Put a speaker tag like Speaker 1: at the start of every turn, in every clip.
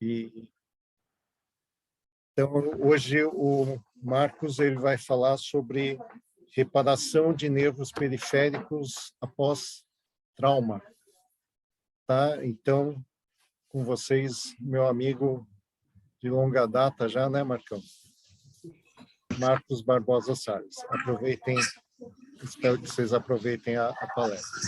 Speaker 1: E, então, hoje o Marcos ele vai falar sobre reparação de nervos periféricos após trauma. Tá? Então, com vocês, meu amigo de longa data já, né, Marcão? Marcos Barbosa Salles. Aproveitem, espero que vocês aproveitem a palestra.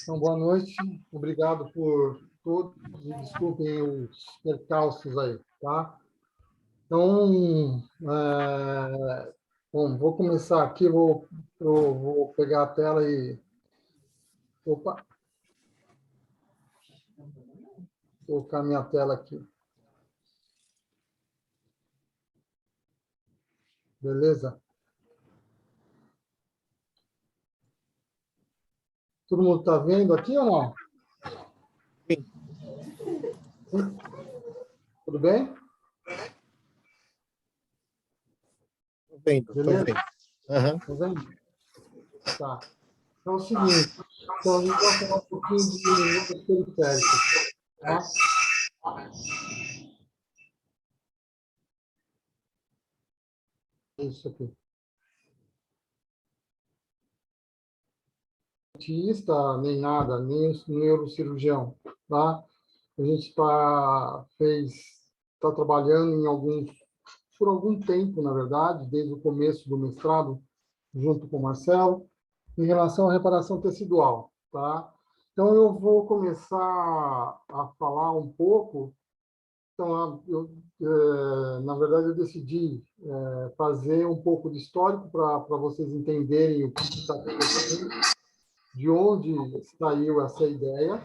Speaker 2: Então, boa noite, obrigado por todos e desculpem os percalços aí, tá? Então, bom, vou começar aqui, vou pegar a tela e... Opa! Vou colocar minha tela aqui. Beleza? Todo mundo está vendo aqui ou não?
Speaker 1: Sim.
Speaker 2: Sim? Tudo bem?
Speaker 1: Estou vendo, estou
Speaker 2: Beleza?
Speaker 1: vendo. Uhum.
Speaker 2: Tá vendo? Tá. Então é o seguinte, então a gente vai falar um pouquinho de nervos periféricos, tá? Isso aqui. Nem nada, nem o neurocirurgião, tá? A gente está trabalhando por algum tempo, na verdade, desde o começo do mestrado, junto com o Marcelo, em relação à reparação tecidual, tá? Então, eu vou começar a falar um pouco. Então, na verdade, eu decidi fazer um pouco de histórico para vocês entenderem o que está acontecendo, de onde saiu essa ideia,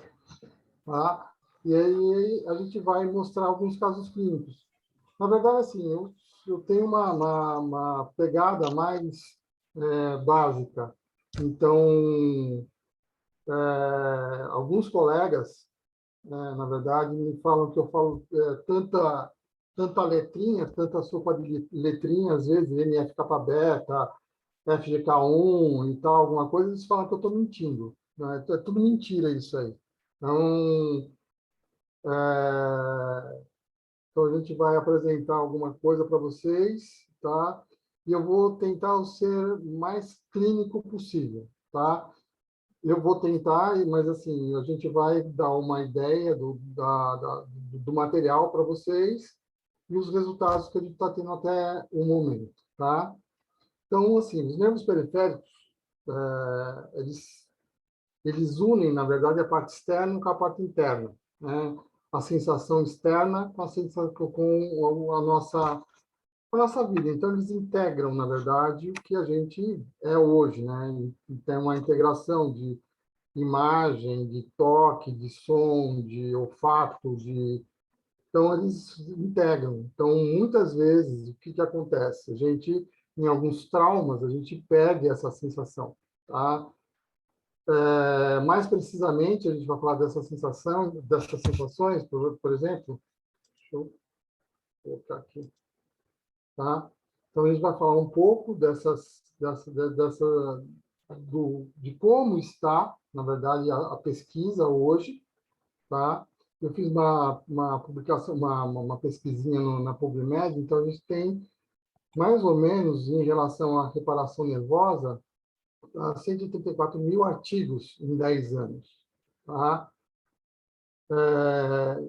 Speaker 2: tá? E aí a gente vai mostrar alguns casos clínicos. Na verdade, assim, eu tenho uma pegada mais básica. Então, alguns colegas, na verdade, me falam que eu falo tanta letrinha, tanta sopa de letrinha, às vezes NF-kappa beta, FGK1 e tal, alguma coisa, eles falam que eu estou mentindo. Né? É tudo mentira isso aí. Então, então, a gente vai apresentar alguma coisa para vocês, tá? E eu vou tentar ser mais clínico possível, tá? Eu vou tentar, mas assim, a gente vai dar uma ideia do material para vocês e os resultados que a gente está tendo até o momento, tá? Então, assim, os nervos periféricos, eles unem, na verdade, a parte externa com a parte interna, né? A sensação externa com a sensação com a nossa vida. Então, eles integram, na verdade, o que a gente é hoje, né? E tem uma integração de imagem, de toque, de som, de olfato, então eles integram. Então, muitas vezes, o que acontece? A gente, em alguns traumas, a gente perde essa sensação, tá? Mais precisamente, a gente vai falar dessas sensações, por exemplo, deixa eu colocar aqui, tá? Então, a gente vai falar um pouco de como está, na verdade, a pesquisa hoje, tá? Eu fiz uma publicação, uma pesquisinha na PubMed, então a gente tem, mais ou menos, em relação à reparação nervosa, 134 mil artigos em 10 anos. Tá?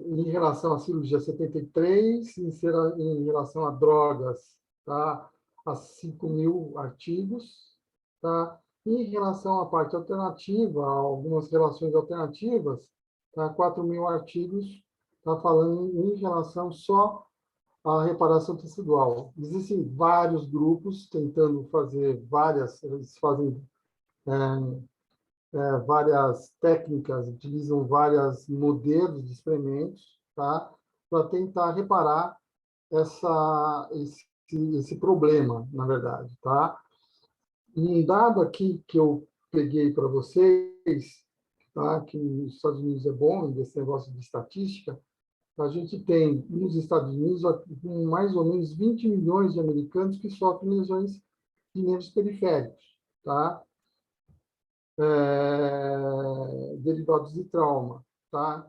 Speaker 2: Em relação à cirurgia, 73, em relação a drogas, tá? A 5 mil artigos. Tá? E em relação à parte alternativa, algumas relações alternativas, tá? 4 mil artigos, tá falando em relação só à reparação tecidual. Existem vários grupos tentando fazer eles fazem várias técnicas, utilizam vários modelos de experimentos, tá? Para tentar reparar esse problema, na verdade, tá? Um dado aqui que eu peguei para vocês, tá? Que nos Estados Unidos é bom, desse negócio de estatística, a gente tem, nos Estados Unidos, mais ou menos 20 milhões de americanos que sofrem lesões de nervos periféricos, tá? Derivados de trauma, tá?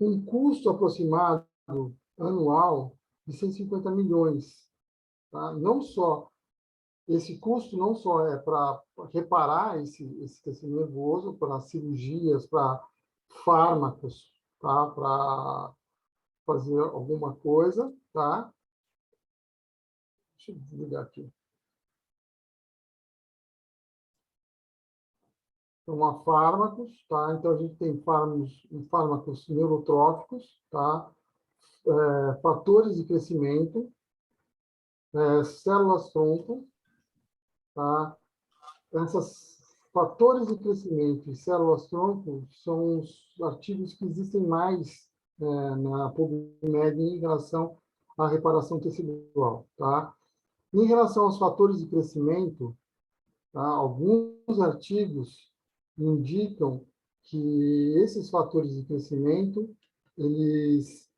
Speaker 2: com um custo aproximado anual de 150 milhões. Tá? Não só esse custo não só é para reparar esse tecido nervoso, para cirurgias, para fármacos, tá? Para fazer alguma coisa, tá? Deixa eu desligar aqui. Então, há fármacos, tá? Então, a gente tem fármacos neurotróficos, tá? Fatores de crescimento, células-tronco, tá? Essas fatores de crescimento e células-tronco são os artigos que existem mais na PubMed em relação à reparação tecidual, tá? Em relação aos fatores de crescimento, tá? Alguns artigos indicam que esses fatores de crescimento, eles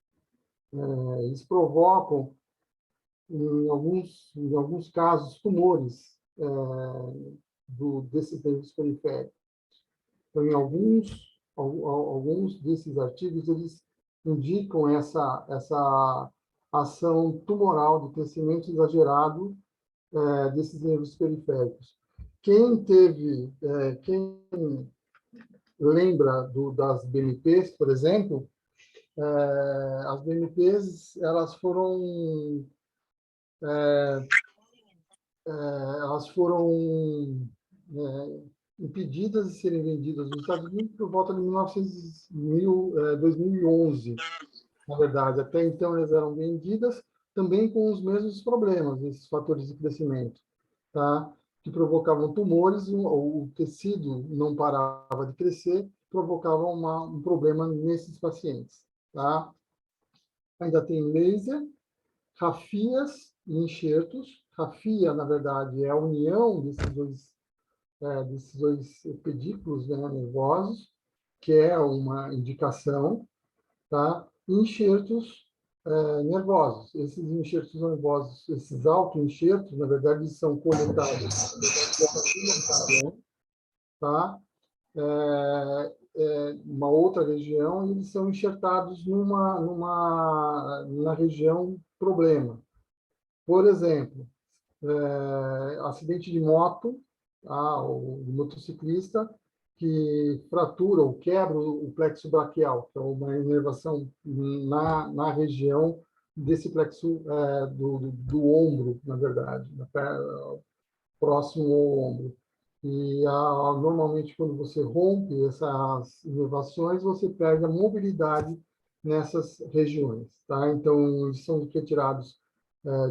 Speaker 2: provocam, em alguns casos, tumores desses nervos periféricos. Então, em alguns desses artigos, eles indicam essa ação tumoral de crescimento exagerado desses nervos periféricos. Quem lembra das BMPs, por exemplo, as BMPs, elas foram impedidas de serem vendidas nos Estados Unidos por volta de 2011, na verdade. Até então, elas eram vendidas também com os mesmos problemas, esses fatores de crescimento, tá? Que provocavam tumores, o tecido não parava de crescer, provocava um problema nesses pacientes, tá? Ainda tem laser, rafias e enxertos. Rafia, na verdade, é a união desses dois pedículos, né, nervosos, que é uma indicação, tá? Enxertos nervosos. Esses enxertos nervosos, esses autoenxertos, na verdade, são coletados, tá? Uma outra região, e eles são enxertados na região problema. Por exemplo, acidente de moto, tá? O motociclista que fratura ou quebra o plexo braquial, que é uma inervação na região desse plexo do ombro, na verdade, próximo ao ombro. E normalmente, quando você rompe essas inervações, você perde a mobilidade nessas regiões, tá? Então, eles são retirados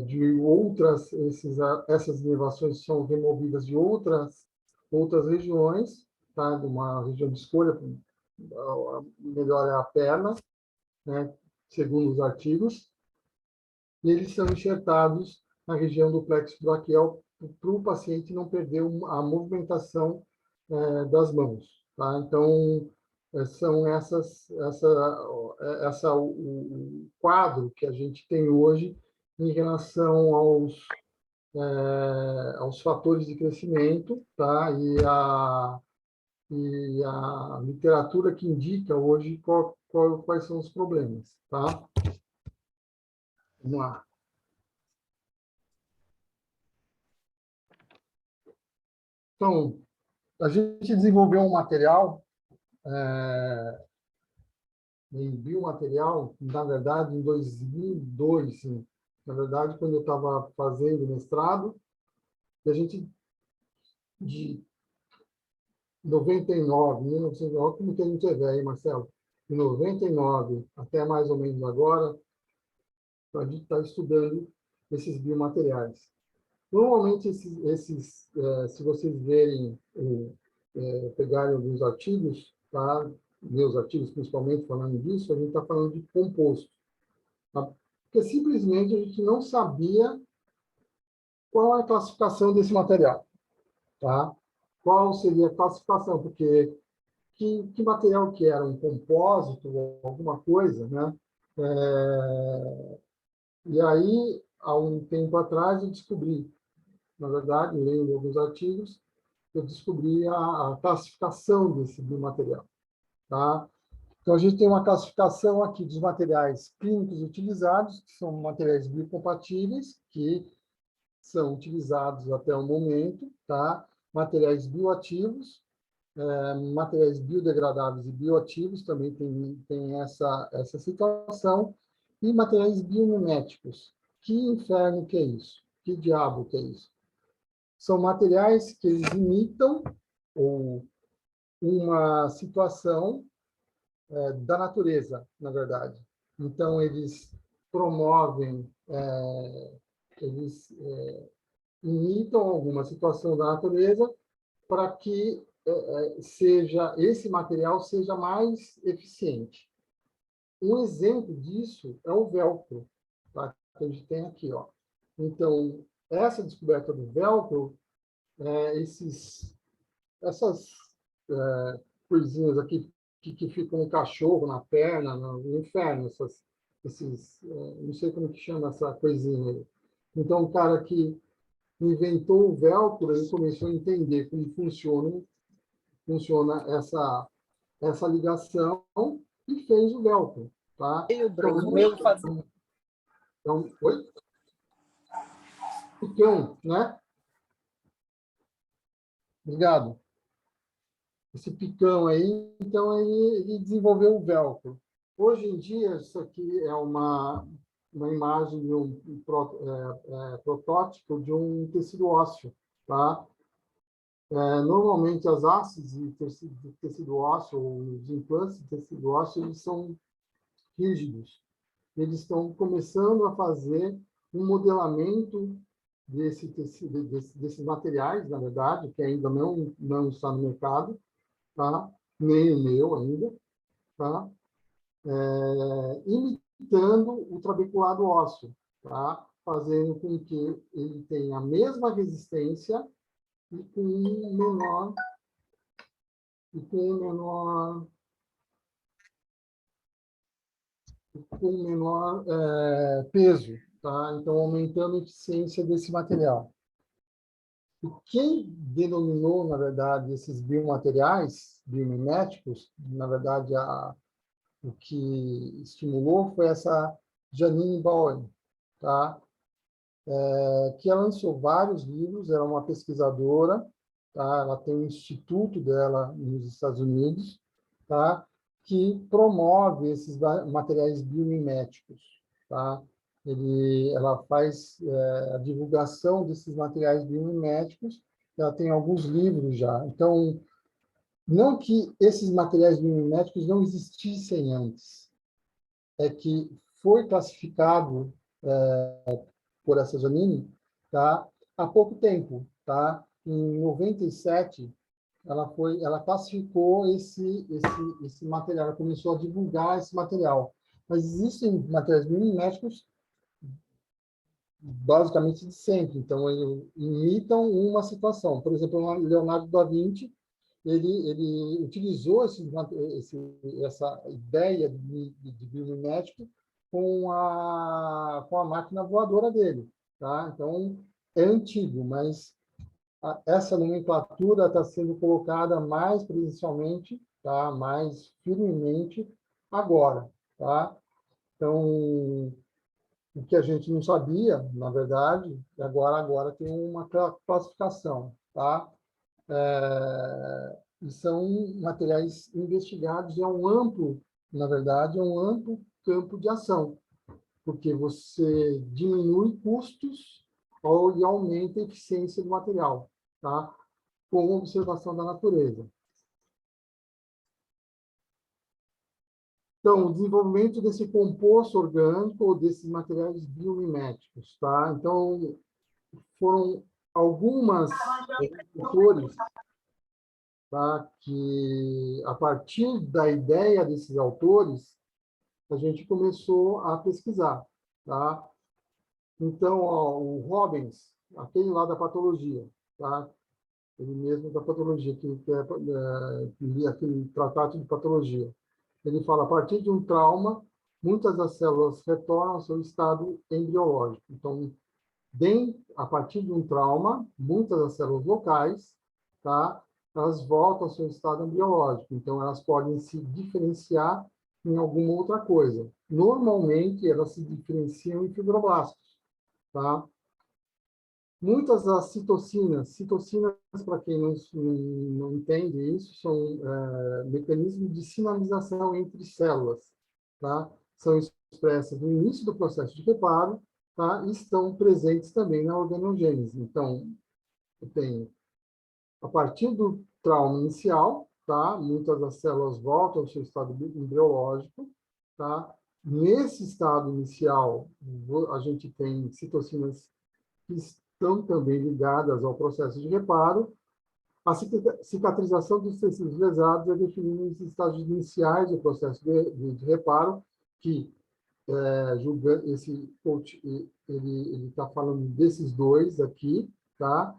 Speaker 2: de outras, essas inervações são removidas de outras regiões, tá? De uma região de escolha, melhor é a perna, né? Segundo os artigos, e eles são enxertados na região do plexo braquial para o paciente não perder a movimentação das mãos, tá? Então, são o quadro que a gente tem hoje em relação aos fatores de crescimento, tá? E a literatura que indica hoje quais são os problemas, tá? Vamos lá. Então, a gente desenvolveu um material, em biomaterial, na verdade, em 2002, sim. Na verdade, quando eu estava fazendo mestrado, a gente, de 99, 1999, como que a gente é velho, Marcelo? De 99 até mais ou menos agora, a gente está estudando esses biomateriais. Normalmente, se vocês verem, pegarem alguns artigos, tá? Meus artigos, principalmente, falando disso, a gente está falando de composto. Tá? Porque simplesmente a gente não sabia qual é a classificação desse material. Tá? Qual seria a classificação? Porque que material que era? Um compósito ou alguma coisa, né? E aí, há um tempo atrás, eu descobri, na verdade, lendo alguns artigos, eu descobri a classificação desse biomaterial. Tá? Então, a gente tem uma classificação aqui dos materiais clínicos utilizados, que são materiais biocompatíveis, que são utilizados até o momento, tá? Materiais bioativos, materiais biodegradáveis e bioativos, também tem essa situação, e materiais biomiméticos. Que inferno que é isso? Que diabo que é isso? São materiais que eles imitam ou uma situação da natureza, na verdade. Então, eles promovem, eles imitam alguma situação da natureza para que esse material seja mais eficiente. Um exemplo disso é o velcro, tá? Que a gente tem aqui, ó. Então, essa descoberta do velcro, essas coisinhas aqui que ficam um cachorro na perna, no inferno, não sei como que chama essa coisinha aí. Então, o cara que inventou o velcro, ele começou a entender como funciona essa ligação e fez o velcro, tá?
Speaker 3: E o
Speaker 2: Então,
Speaker 3: Bruno, meu faz...
Speaker 2: oi? Picão, né? Obrigado. Esse picão aí, então ele desenvolveu o velcro. Hoje em dia, isso aqui é uma imagem de um protótipo de um tecido ósseo, tá? Normalmente, as hastes de tecido ósseo, ou os implantes de tecido ósseo, eles são rígidos. Eles estão começando a fazer um modelamento desses materiais, na verdade, que ainda não está no mercado, tá? Nem o meu ainda, tá? Imitando o trabeculado ósseo, tá? Fazendo com que ele tenha a mesma resistência e com um menor peso, tá? Então, aumentando a eficiência desse material. E quem denominou, na verdade, esses biomateriais, biomiméticos, na verdade, o que estimulou foi essa Janine Bowen, tá? Que ela lançou vários livros, ela é uma pesquisadora, tá? Ela tem um instituto dela nos Estados Unidos, tá? Que promove esses materiais biomiméticos, tá? Ela faz a divulgação desses materiais biomiméticos, ela tem alguns livros já. Então, não que esses materiais biomiméticos não existissem antes, é que foi classificado por essa Janine, tá? Há pouco tempo, tá? Em 97, ela classificou esse material, ela começou a divulgar esse material. Mas existem materiais biomiméticos basicamente de sempre, então eles imitam uma situação. Por exemplo, o Leonardo da Vinci, ele utilizou essa ideia de biomimético com a máquina voadora dele, tá? Então, é antigo, mas essa nomenclatura está sendo colocada mais presencialmente, tá? Mais firmemente agora, tá? Então, o que a gente não sabia, na verdade, agora tem uma classificação, tá? E são materiais investigados e é um amplo, na verdade, é um amplo campo de ação, porque você diminui custos e aumenta a eficiência do material, tá? Com observação da natureza. Então, o desenvolvimento desse composto orgânico ou desses materiais biomiméticos, tá? Então, foram algumas autores, tá? Que, a partir da ideia desses autores, a gente começou a pesquisar, tá? Então, ó, o Robbins, aquele lá da patologia, tá? Ele mesmo da patologia, que lia aquele tratado de patologia. Ele fala, a partir de um trauma, muitas das células retornam ao seu estado embriológico. Então, a partir de um trauma, muitas das células locais, tá? elas voltam ao seu estado embriológico. Então, elas podem se diferenciar em alguma outra coisa. Normalmente, elas se diferenciam em fibroblastos, tá? Muitas das citocinas, para quem não entende isso, são mecanismos de sinalização entre células, tá? São expressas no início do processo de reparo, tá? E estão presentes também na organogênese. Então, eu tenho, a partir do trauma inicial, tá? Muitas das células voltam ao seu estado embriológico, tá? Nesse estado inicial, a gente tem citocinas que estão também ligadas ao processo de reparo. A cicatrização dos tecidos lesados é definida nos estágios iniciais do processo de reparo, que, julgando esse coach, ele está falando desses dois aqui, tá?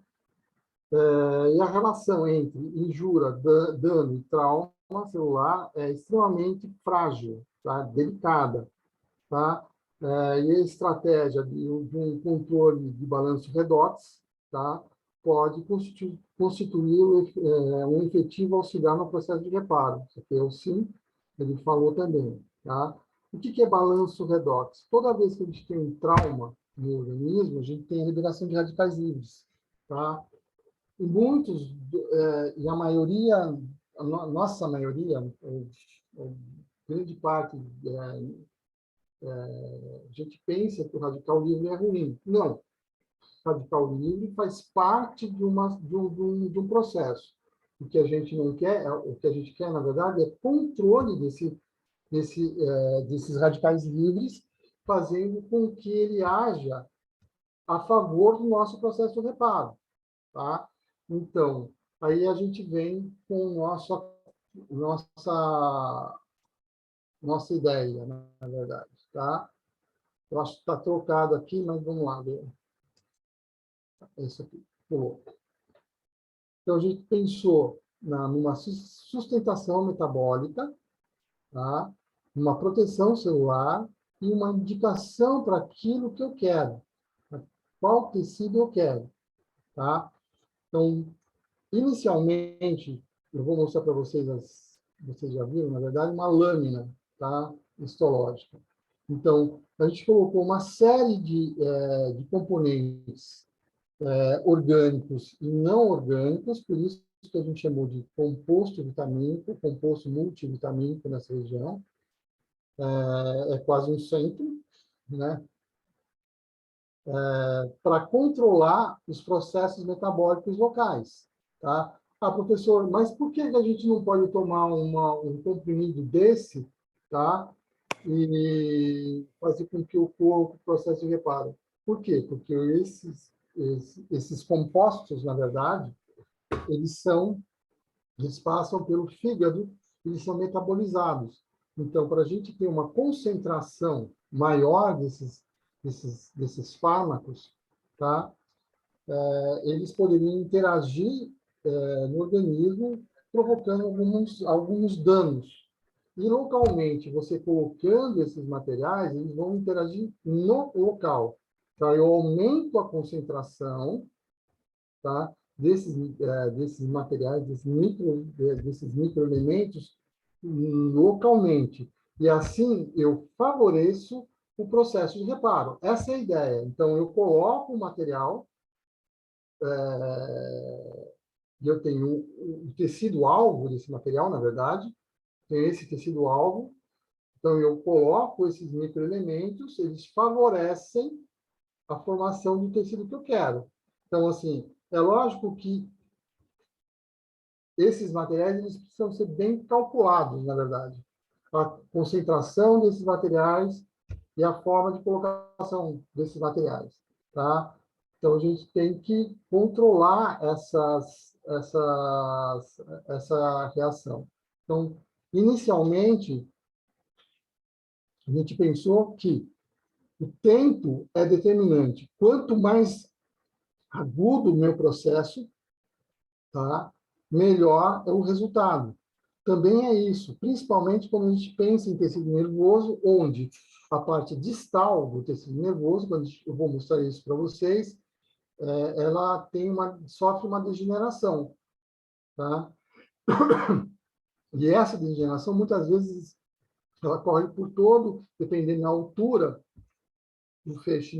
Speaker 2: E a relação entre injúria, dano e trauma celular é extremamente frágil, tá? Delicada, tá? E a estratégia de um controle de balanço redox, tá? Pode constituir um efetivo auxiliar no processo de reparo. Isso aqui é o SIM, ele falou também. Tá? O que é balanço redox? Toda vez que a gente tem um trauma no organismo, a gente tem a liberação de radicais livres. Tá? E muitos, e a maioria, nossa maioria, grande parte, a gente pensa que o radical livre é ruim. Não. O radical livre faz parte de um processo. O que a gente não quer, o que a gente quer, na verdade, é controle desses radicais livres, fazendo com que ele haja a favor do nosso processo de reparo. Tá? Então, aí a gente vem com nossa ideia, na verdade. Tá? Eu acho que está trocado aqui, mas vamos lá ver. Isso aqui. Pulou. Então, a gente pensou numa sustentação metabólica, tá? Uma proteção celular e uma indicação para aquilo que eu quero. Qual tecido eu quero. Tá? Então, inicialmente, eu vou mostrar para vocês, vocês já viram, na verdade, uma lâmina, tá? Histológica. Então, a gente colocou uma série de componentes orgânicos e não orgânicos, por isso que a gente chamou de composto vitamínico, composto multivitamínico nessa região. É quase um centro, né? Para controlar os processos metabólicos locais. Tá? Ah, professor, mas por que a gente não pode tomar um comprimido desse, tá? E fazer com que o corpo processe reparo? Por quê? Porque esses compostos, na verdade, eles passam pelo fígado, eles são metabolizados. Então, para a gente ter uma concentração maior desses fármacos, tá? Eles poderiam interagir no organismo, provocando alguns danos. E localmente, você colocando esses materiais, eles vão interagir no local. Então, eu aumento a concentração, tá? desses materiais, desses microelementos localmente. E assim eu favoreço o processo de reparo. Essa é a ideia. Então, eu coloco o material, e eu tenho o tecido-alvo desse material, na verdade, tem esse tecido-alvo. Então, eu coloco esses microelementos, eles favorecem a formação do tecido que eu quero. Então, assim, é lógico que esses materiais eles precisam ser bem calculados, na verdade. A concentração desses materiais e a forma de colocação desses materiais. Tá? Então, a gente tem que controlar essa reação. Então, inicialmente, a gente pensou que o tempo é determinante. Quanto mais agudo o meu processo, tá? Melhor é o resultado. Também é isso, principalmente quando a gente pensa em tecido nervoso, onde a parte distal do tecido nervoso, quando eu vou mostrar isso para vocês, ela sofre uma degeneração. tá? E essa degeneração, muitas vezes, ela corre por todo, dependendo da altura do feixe,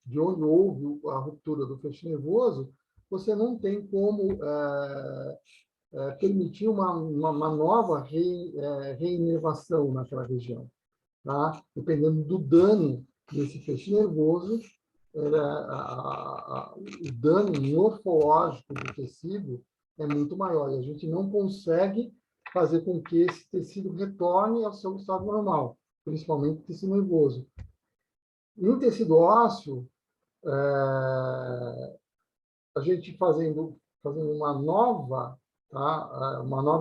Speaker 2: de onde houve a ruptura do feixe nervoso, você não tem como permitir uma nova reinervação naquela região. Tá? Dependendo do dano desse feixe nervoso, o dano morfológico do tecido é muito maior. E a gente não consegue fazer com que esse tecido retorne ao seu estado normal, principalmente o tecido nervoso. No tecido ósseo, a gente fazendo uma nova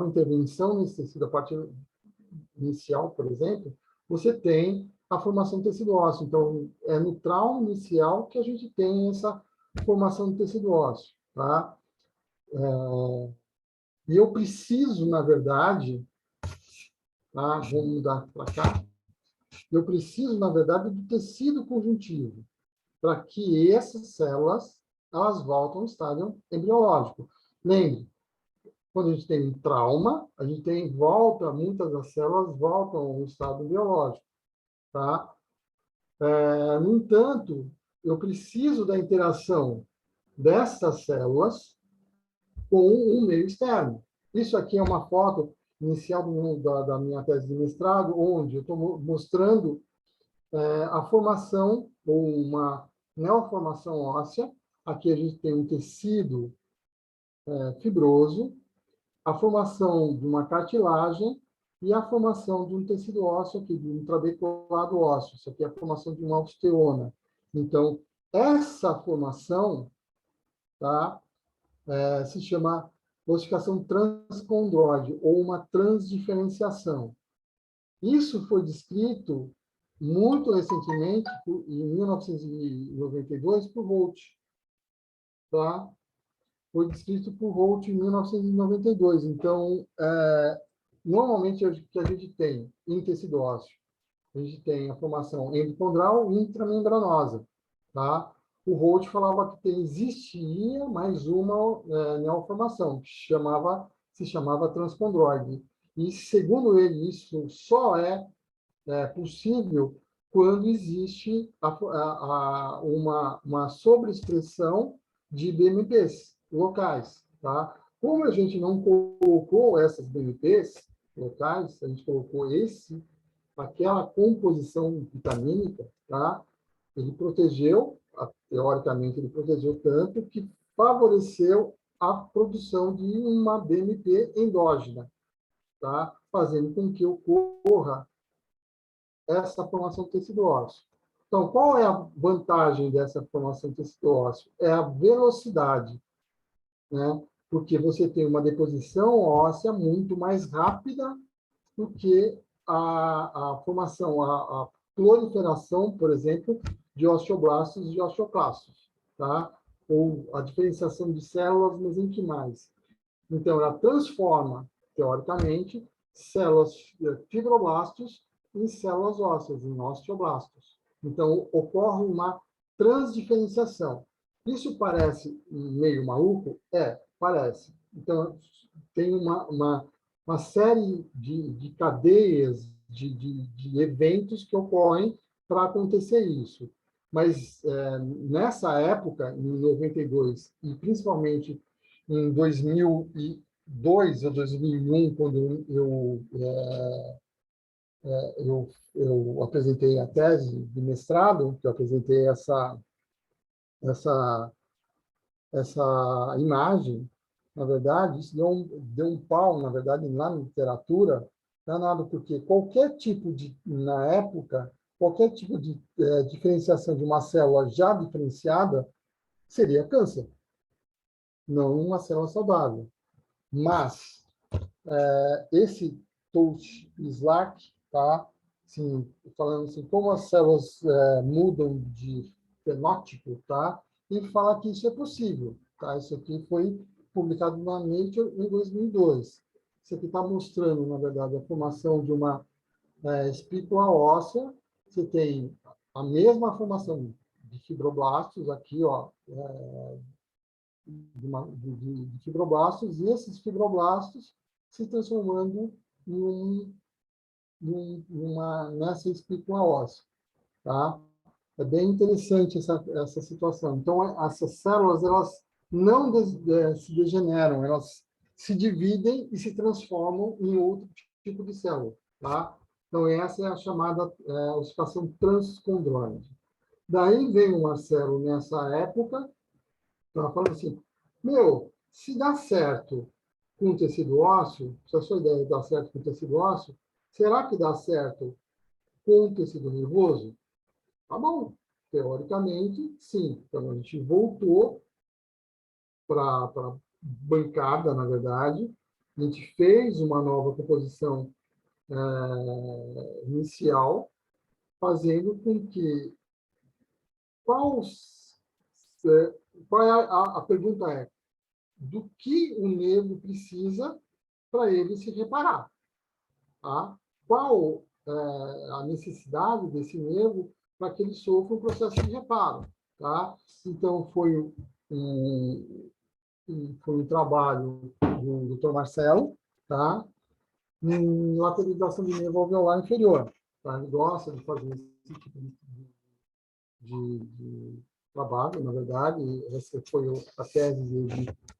Speaker 2: intervenção nesse tecido, a partir inicial, por exemplo, você tem a formação do tecido ósseo. Então, é no trauma inicial que a gente tem essa formação do tecido ósseo. Tá? E eu preciso, na verdade, tá? Vou mudar para cá, eu preciso, na verdade, do tecido conjuntivo, para que essas células elas voltam ao estado embriológico. Lembre, quando a gente tem um trauma, a gente muitas das células voltam ao estado embriológico. Tá? No entanto, eu preciso da interação dessas células com um meio externo. Isso aqui é uma foto inicial da minha tese de mestrado, onde eu estou mostrando a formação, ou uma neoformação óssea. Aqui a gente tem um tecido fibroso, a formação de uma cartilagem e a formação de um tecido ósseo aqui, de um trabeculado ósseo. Isso aqui é a formação de uma osteona. Então, essa formação, tá, se chama ossificação transcondroide, ou uma transdiferenciação. Isso foi descrito muito recentemente, em 1992, por Holt. Tá? Foi descrito por Holt em 1992. Então, normalmente, o que a gente tem em tecido ósseo? A gente tem a formação endocondral e intramembranosa. Tá? O Holt falava que existia mais uma neoformação, que se chamava transcondroide. E, segundo ele, isso só é possível quando existe uma sobreexpressão de BMPs locais. Tá? Como a gente não colocou essas BMPs locais, a gente colocou aquela composição vitamínica, tá? Ele protegeu, teoricamente, ele protegeu tanto que favoreceu a produção de uma BMP endógena, tá? Fazendo com que ocorra essa formação do tecido ósseo. Então, qual é a vantagem dessa formação do tecido ósseo? É a velocidade, né? Porque você tem uma deposição óssea muito mais rápida do que a formação, a proliferação, por exemplo, de osteoblastos e osteoclastos, tá? Ou a diferenciação de células mesenquimais. Então, ela transforma, teoricamente, células fibroblastos em células ósseas, em osteoblastos. Então, ocorre uma transdiferenciação. Isso parece meio maluco? Parece. Então, tem uma série de cadeias de eventos que ocorrem para acontecer isso. Mas, nessa época, em 92, e principalmente em 2002 ou 2001, quando eu apresentei a tese de mestrado, que eu apresentei essa, essa imagem, na verdade, isso deu um pau, na verdade, na literatura, danado, porque na época, qualquer tipo de diferenciação de uma célula já diferenciada seria câncer, não uma célula saudável. Mas esse Touch Slack, tá? Assim, falando assim, como as células mudam de fenótipo, tá? E fala que isso é possível, tá? Isso aqui foi publicado na Nature em 2002. Isso aqui está mostrando, na verdade, a formação de uma espícula óssea. Você tem a mesma formação de fibroblastos aqui, ó, de fibroblastos, e esses fibroblastos se transformando nessa espícula óssea. Tá? É bem interessante essa situação. Então, essas células, elas não se degeneram, elas se dividem e se transformam em outro tipo de célula. Tá? Então, essa é a chamada ossificação transkondroide. Daí vem o Marcelo, nessa época, falando assim, se dá certo com o tecido ósseo, se a sua ideia é dar certo com o tecido ósseo, será que dá certo com o tecido nervoso? Tá bom, teoricamente, sim. Então, a gente voltou para a bancada, na verdade, a gente fez uma nova composição inicial, fazendo com que... Qual é a pergunta é, do que o nervo precisa para ele se reparar? Tá? Qual a necessidade desse nervo para que ele sofra um processo de reparo? Tá? Então, foi um trabalho do Dr. Marcelo, tá? Em lateralização de nervo alveolar inferior. Tá? Ele gosta de fazer esse tipo de trabalho, na verdade. Essa foi a tese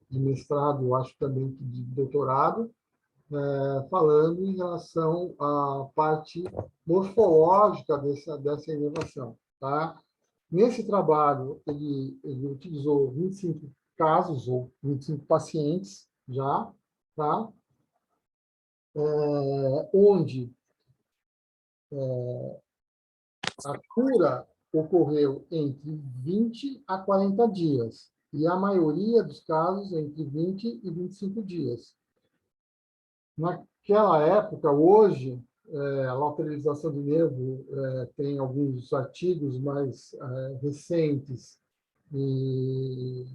Speaker 2: de mestrado, eu acho também de doutorado, falando em relação à parte morfológica dessa inervação. Tá? Nesse trabalho, ele utilizou 25 casos, ou 25 pacientes já, tá? Onde a cura ocorreu entre 20 a 40 dias, e a maioria dos casos entre 20 e 25 dias. Naquela época, hoje, a lateralização do nervo tem alguns artigos mais recentes, e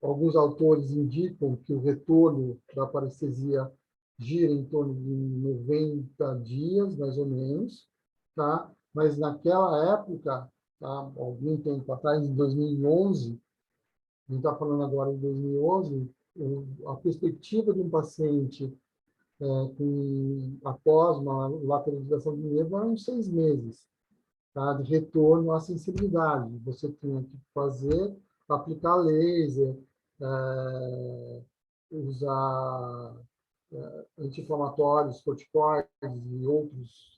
Speaker 2: alguns autores indicam que o retorno da parestesia gira em torno de 90 dias, mais ou menos, tá? Mas naquela época, tá? Algum tempo atrás, em 2011, a gente está falando agora de 2011, a perspectiva de um paciente após uma lateralização do nervo eram 6 meses, tá? De retorno à sensibilidade. Você tinha que aplicar laser, usar anti-inflamatórios, corticoides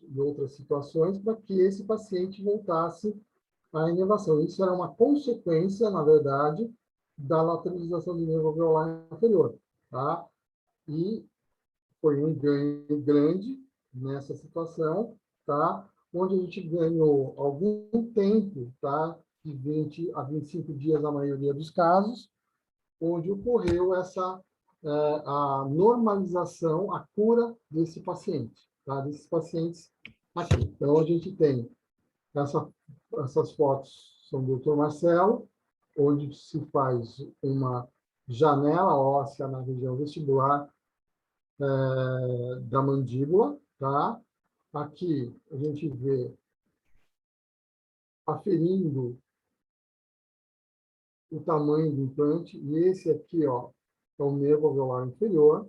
Speaker 2: e outras situações para que esse paciente voltasse à inervação. Isso era uma consequência, na verdade, da lateralização do nervo alveolar inferior. Tá? E foi um ganho grande nessa situação, tá? Onde a gente ganhou algum tempo, tá? De 20 a 25 dias na maioria dos casos, onde ocorreu a normalização, a cura desse paciente, tá? Desses pacientes aqui. Então, a gente tem essas fotos, são do Dr. Marcelo, onde se faz uma janela óssea na região vestibular da mandíbula, tá? Aqui a gente vê aferindo o tamanho do implante, e esse aqui, ó, é o nervo alveolar inferior,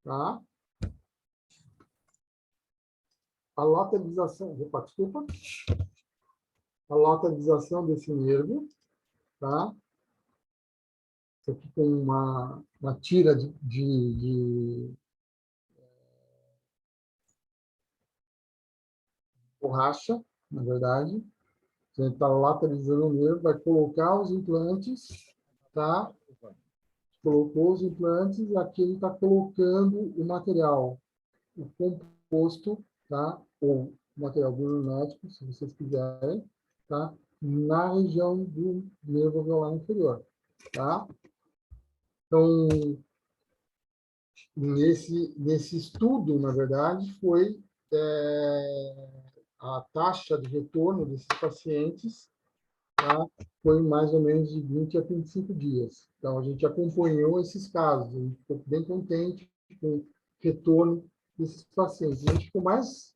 Speaker 2: tá? A lateralização, desculpa, a lateralização desse nervo, tá? Isso aqui com uma tira de borracha, na verdade. A gente está lateralizando o nervo, vai colocar os implantes, tá? Colocou os implantes, aqui ele está colocando o material, o composto, tá? Ou material biomimético, se vocês quiserem, tá? Na região do nervo alveolar inferior, tá? Então, nesse estudo, na verdade, foi a taxa de retorno desses pacientes, tá? Foi mais ou menos de 20 a 25 dias. Então, a gente acompanhou esses casos, a gente ficou bem contente com o retorno desses pacientes. A gente ficou mais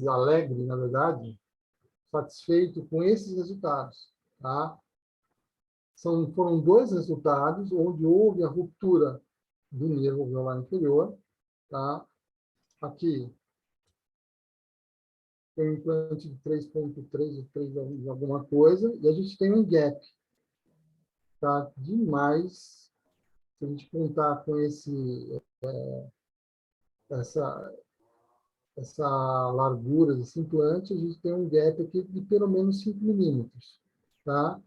Speaker 2: alegre, na verdade, satisfeito com esses resultados, tá? Foram 2 resultados onde houve a ruptura do nervo alveolar inferior, tá? Aqui, tem um implante de 3,3 ou 3 alguma coisa, e a gente tem um gap, tá? Demais, se a gente contar com essa, essa largura desse implante, a gente tem um gap aqui de pelo menos 5 milímetros, tá?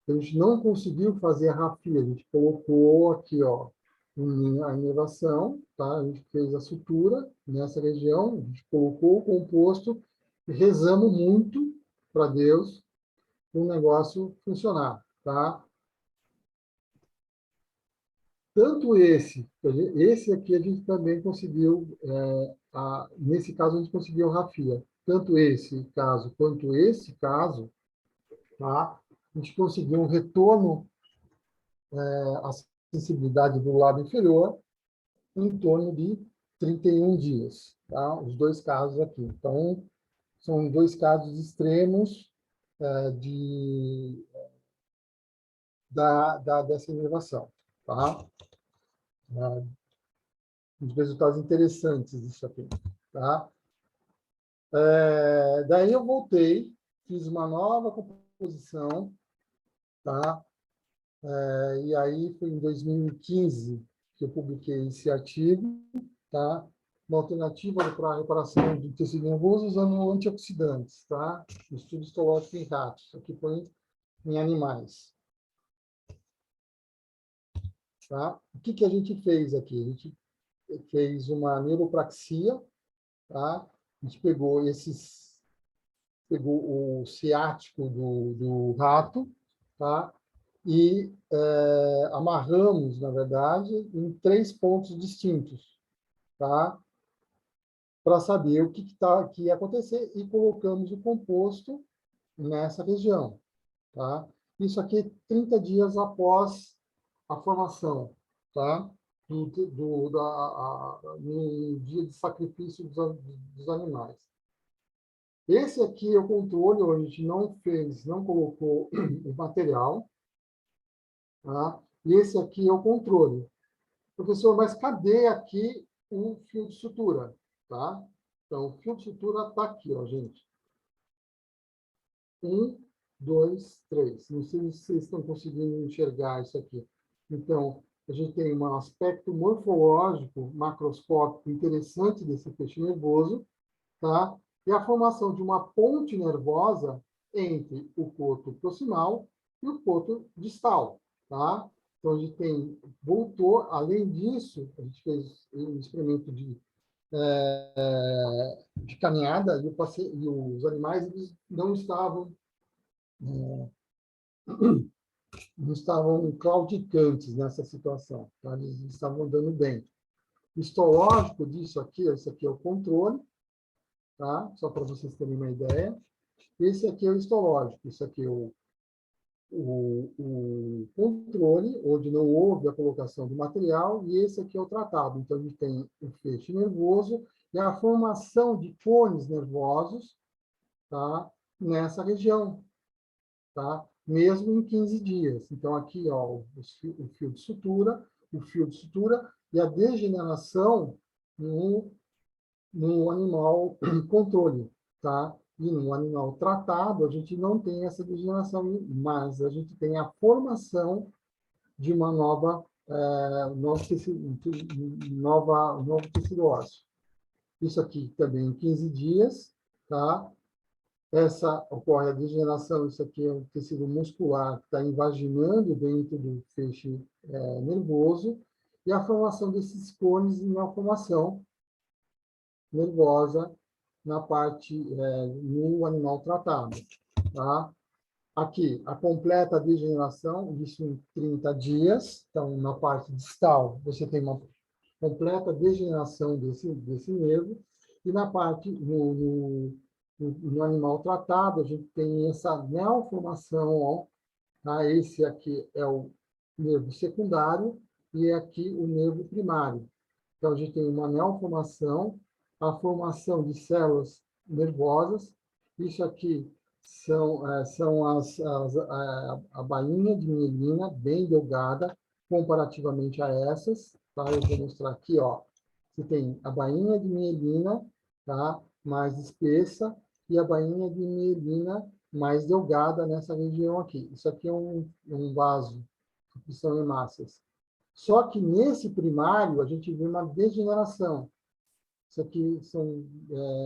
Speaker 2: A gente não conseguiu fazer a rafia, a gente colocou aqui, ó, a inervação, tá? A gente fez a sutura nessa região, a gente colocou o composto e rezamos muito para Deus o negócio funcionar, tá? Tanto esse aqui a gente também conseguiu, nesse caso a gente conseguiu a rafia. Tanto esse caso quanto esse caso, tá? A gente conseguiu um retorno à sensibilidade do lado inferior em torno de 31 dias, tá? Os 2 casos aqui. Então, são 2 casos extremos dessa inervação, tá? Uns resultados interessantes disso aqui, tá? Daí eu voltei, fiz uma nova composição, tá? E aí foi em 2015 que eu publiquei esse artigo, tá? Uma alternativa para a reparação de tecido nervoso usando antioxidantes, tá? Estudo histológico em ratos, aqui foi em animais. Tá? O que a gente fez aqui? A gente fez uma neuropraxia, tá? A gente pegou o ciático do rato, tá? E amarramos, na verdade, em 3 pontos distintos, tá? Para saber o que ia acontecer e colocamos o composto nessa região, tá? Isso aqui 30 dias após a formação, tá? No dia de sacrifício dos animais. Esse aqui é o controle, onde a gente não fez, não colocou o material, tá? E esse aqui é o controle. Professor, mas cadê aqui o fio de sutura, tá? Então, o fio de sutura está aqui, ó, gente. 1, 2, 3. Não sei se vocês estão conseguindo enxergar isso aqui. Então, a gente tem um aspecto morfológico, macroscópico interessante desse feixe nervoso, tá? E a formação de uma ponte nervosa entre o coto proximal e o coto distal, tá? Então, a gente voltou, além disso, a gente fez um experimento de caminhada e os animais eles não estavam claudicantes nessa situação, tá? Eles estavam andando bem. O histológico disso aqui, esse aqui é o controle, tá? Só para vocês terem uma ideia. Esse aqui é o histológico, isso aqui é o controle, onde não houve a colocação do material, e esse aqui é o tratado. Então, a gente tem o feixe nervoso e a formação de cones nervosos, tá? Nessa região, tá? Mesmo em 15 dias. Então, aqui, ó, o fio de sutura e a degeneração no animal controle, tá? E no animal tratado, a gente não tem essa degeneração, mas a gente tem a formação de uma novo tecido ósseo. Isso aqui também em 15 dias, tá? Essa ocorre a degeneração, isso aqui é um tecido muscular que está invaginando dentro do feixe nervoso, e a formação desses cones em malformação nervosa na parte, no animal tratado. Tá? Aqui, a completa degeneração, isso em 30 dias. Então, na parte distal, você tem uma completa degeneração desse nervo. E na parte, no animal tratado, a gente tem essa neoformação, ó, tá? Esse aqui é o nervo secundário e aqui o nervo primário. Então, a gente tem uma neoformação, a formação de células nervosas. Isso aqui são a bainha de mielina bem delgada, comparativamente a essas. Tá? Eu vou mostrar aqui, ó. Você tem a bainha de mielina, tá? Mais espessa, e a bainha de mielina mais delgada nessa região aqui. Isso aqui é um vaso, que são hemácias. Só que nesse primário, a gente vê uma degeneração. Isso aqui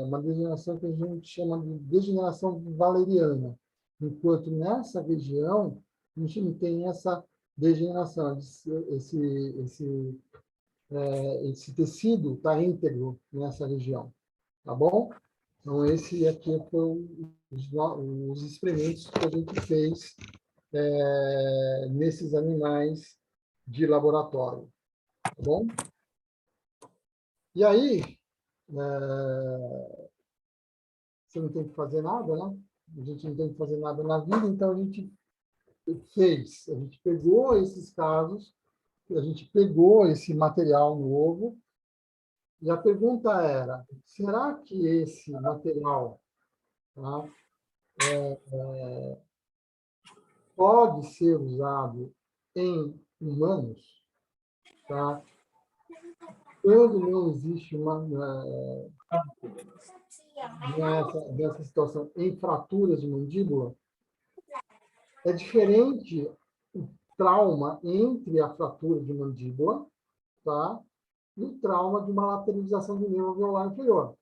Speaker 2: uma degeneração que a gente chama de degeneração valeriana. Enquanto nessa região, a gente não tem essa degeneração, esse tecido está íntegro nessa região. Tá bom? Então, esse aqui foram os experimentos que a gente fez nesses animais de laboratório. Tá bom? E aí, você não tem que fazer nada, né? A gente não tem que fazer nada na vida, então a gente pegou esses casos, a gente pegou esse material novo, e a pergunta era, será que esse material, tá, pode ser usado em humanos, tá? Quando não existe nessa situação em fraturas de mandíbula, é diferente o trauma entre a fratura de mandíbula, tá? E o trauma de uma lateralização do nervo alveolar inferior.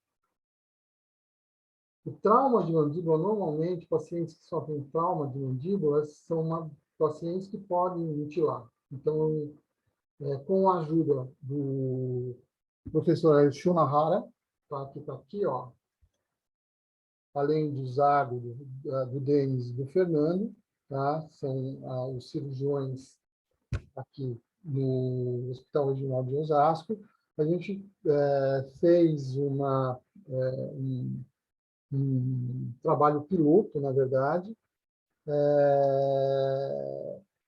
Speaker 2: O trauma de mandíbula, normalmente, pacientes que sofrem trauma de mandíbula são pacientes que podem mutilar. Então, com a ajuda do professor Shunahara, tá? Que está aqui, ó, além de usar do Denis e do Fernando, tá? São os cirurgiões aqui no Hospital Regional de Osasco. A gente fez um trabalho piloto, na verdade,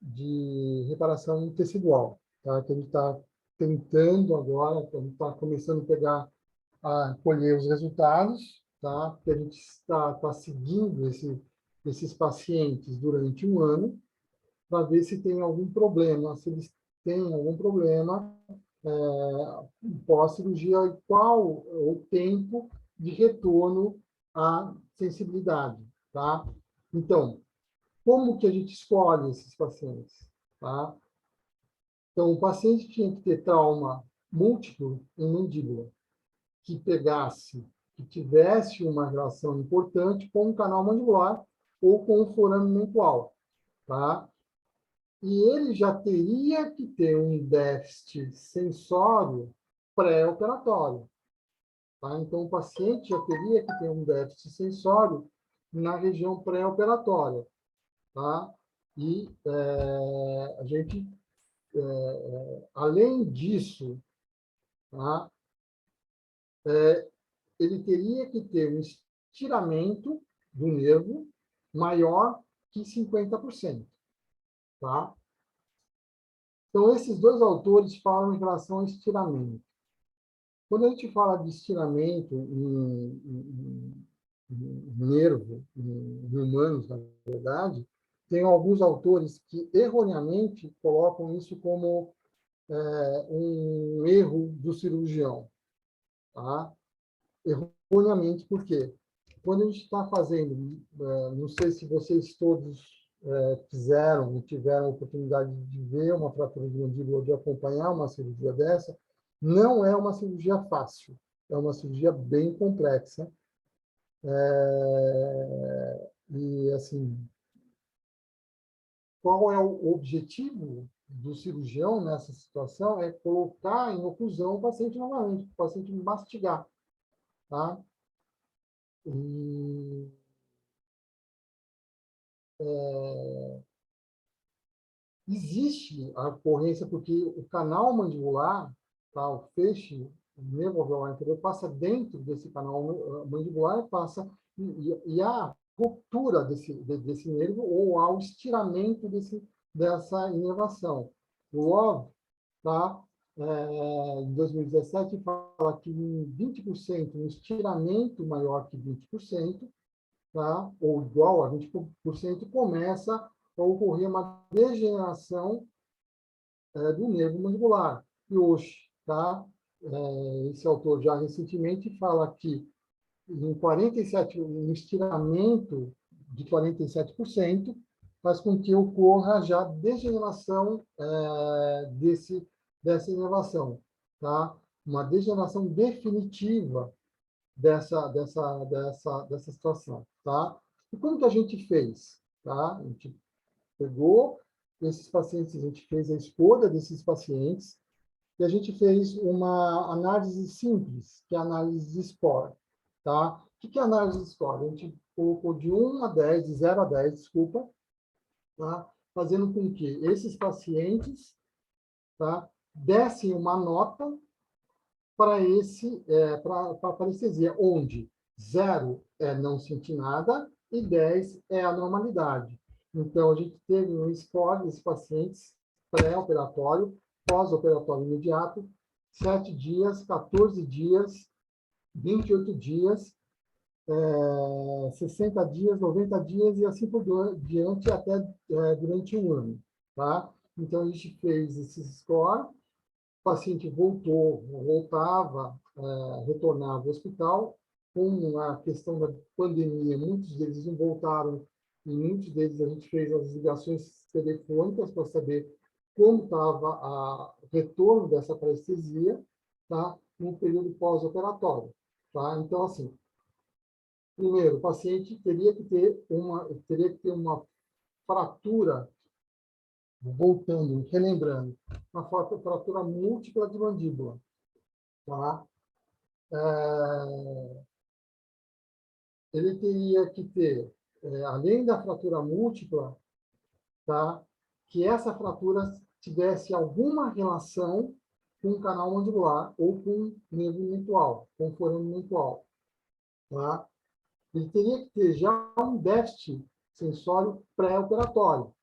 Speaker 2: de reparação tecidual, tá? Que a gente está tentando agora, a gente está começando a colher os resultados, tá? Que a gente está seguindo esses pacientes durante um ano, para ver se tem algum problema, se eles têm algum problema pós-cirurgia e qual o tempo de retorno à sensibilidade, tá? Então, como que a gente escolhe esses pacientes, tá? Então, o paciente tinha que ter trauma múltiplo em mandíbula, que tivesse uma relação importante com o canal mandibular ou com o forame mental, tá? E ele já teria que ter um déficit sensório pré-operatório, tá? Então, o paciente já teria que ter um déficit sensório na região pré-operatória, tá? E a gente, além disso, tá? Ele teria que ter um estiramento do nervo maior que 50%, tá? Então, esses dois autores falam em relação ao estiramento. Quando a gente fala de estiramento em nervo, em humanos, na verdade, tem alguns autores que erroneamente colocam isso como um erro do cirurgião, tá? Erroneamente, por quê? Quando a gente está fazendo, não sei se vocês todos fizeram ou tiveram a oportunidade de ver uma fratura de mandíbula ou de acompanhar uma cirurgia dessa, não é uma cirurgia fácil, é uma cirurgia bem complexa. E, assim, qual é o objetivo do cirurgião nessa situação? É colocar em oclusão o paciente novamente, o paciente mastigar, tá? E, existe a ocorrência porque o canal mandibular, tá, o feixe, o nervo alveolar inferior, passa dentro desse canal mandibular e a ruptura desse nervo ou ao estiramento dessa inervação. Logo, tá, em 2017, fala que em 20%, um estiramento maior que 20%, tá? Ou igual a 20%, começa a ocorrer uma degeneração do nervo mandibular. E hoje, tá? Esse autor já recentemente fala que em 47, um estiramento de 47% faz com que ocorra já degeneração dessa inervação, tá? Uma degeneração definitiva dessa situação, tá? E como que a gente fez, tá? A gente pegou esses pacientes, a gente fez a escolha desses pacientes e a gente fez uma análise simples, que é a análise de score, tá? O que é a análise de score? A gente colocou de 1 a 10, de 0 a 10, desculpa, tá? Fazendo com que esses pacientes, tá, dessem uma nota para para parestesia, onde 0 é não sentir nada e 10 é a normalidade. Então, a gente teve um score desses pacientes pré-operatório, pós-operatório imediato, 7 dias, 14 dias, 28 dias, 60 dias, 90 dias e assim por diante até durante um ano. Tá? Então, a gente fez esse score, o paciente voltava, retornava ao hospital. Com a questão da pandemia, muitos deles não voltaram, e muitos deles a gente fez as ligações telefônicas para saber como estava o retorno dessa parestesia, tá? No período pós-operatório. Tá? Então, assim, primeiro, o paciente teria que ter uma fratura, voltando, relembrando, uma fratura múltipla de mandíbula. Tá? Ele teria que ter, além da fratura múltipla, tá? Que essa fratura tivesse alguma relação com o canal mandibular ou com nervo mentual, com o forame mentual. Tá? Ele teria que ter já um déficit sensório pré-operatório.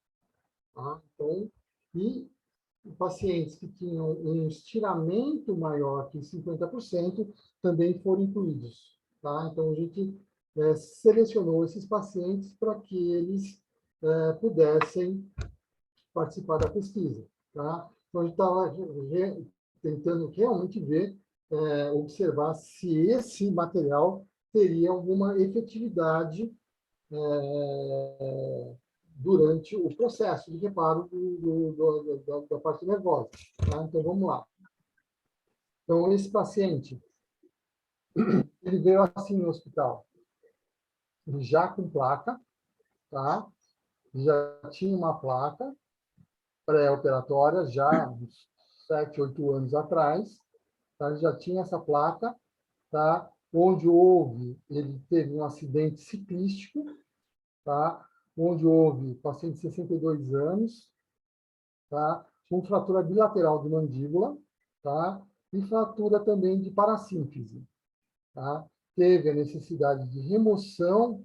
Speaker 2: Tá? Então, e pacientes que tinham um estiramento maior que 50% também foram incluídos. Tá? Então, a gente selecionou esses pacientes para que eles pudessem participar da pesquisa. Tá? Então, a gente estava tentando realmente ver, observar se esse material teria alguma efetividade durante o processo de reparo da parte nervosa. Tá? Então, vamos lá. Então, esse paciente, ele veio assim no hospital, já com placa, tá? Já tinha uma placa pré-operatória, já uns 7, 8 anos atrás, tá? Já tinha essa placa, tá? Onde ele teve um acidente ciclístico, tá? Onde houve paciente de 62 anos, tá? Com fratura bilateral de mandíbula, tá? E fratura também de parassíntese, tá? Teve a necessidade de remoção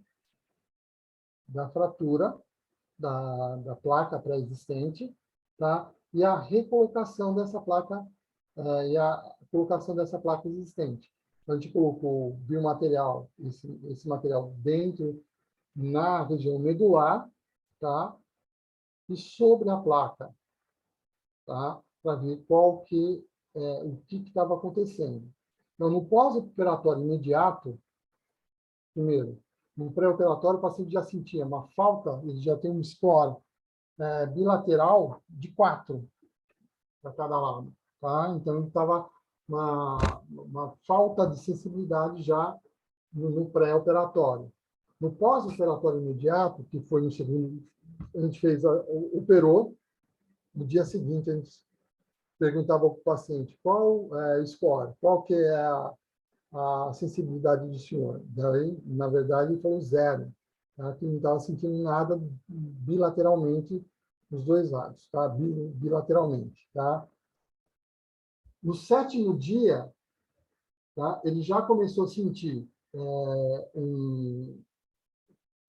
Speaker 2: da fratura da placa pré-existente, tá? E a recolocação dessa placa e a colocação dessa placa existente. Então, a gente colocou biomaterial, esse material dentro na região medular, tá? E sobre a placa, tá? Para ver o que estava acontecendo. Então, no pós-operatório imediato, primeiro, no pré-operatório, o paciente já sentia uma falta, ele já tem um score bilateral de 4 para cada lado. Tá? Então, ele estava uma falta de sensibilidade já no pré-operatório. No pós-operatório imediato, que foi no segundo, a gente operou, no dia seguinte, a gente perguntava para o paciente qual é o score, qual que é a sensibilidade do senhor. Daí, na verdade, ele falou 0, tá? Que não estava sentindo nada bilateralmente nos dois lados, tá? Bilateralmente, tá? No 7º dia, tá? Ele já começou a sentir um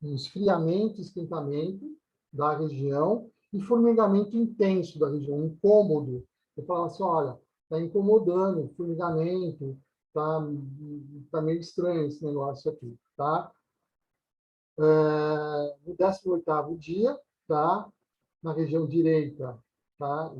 Speaker 2: esfriamento, esquentamento da região e formigamento intenso da região, um incômodo. Ele falava assim, olha, está incomodando, formigamento, tá meio estranho esse negócio aqui, tá? No 18º dia, tá? Na região direita, tá?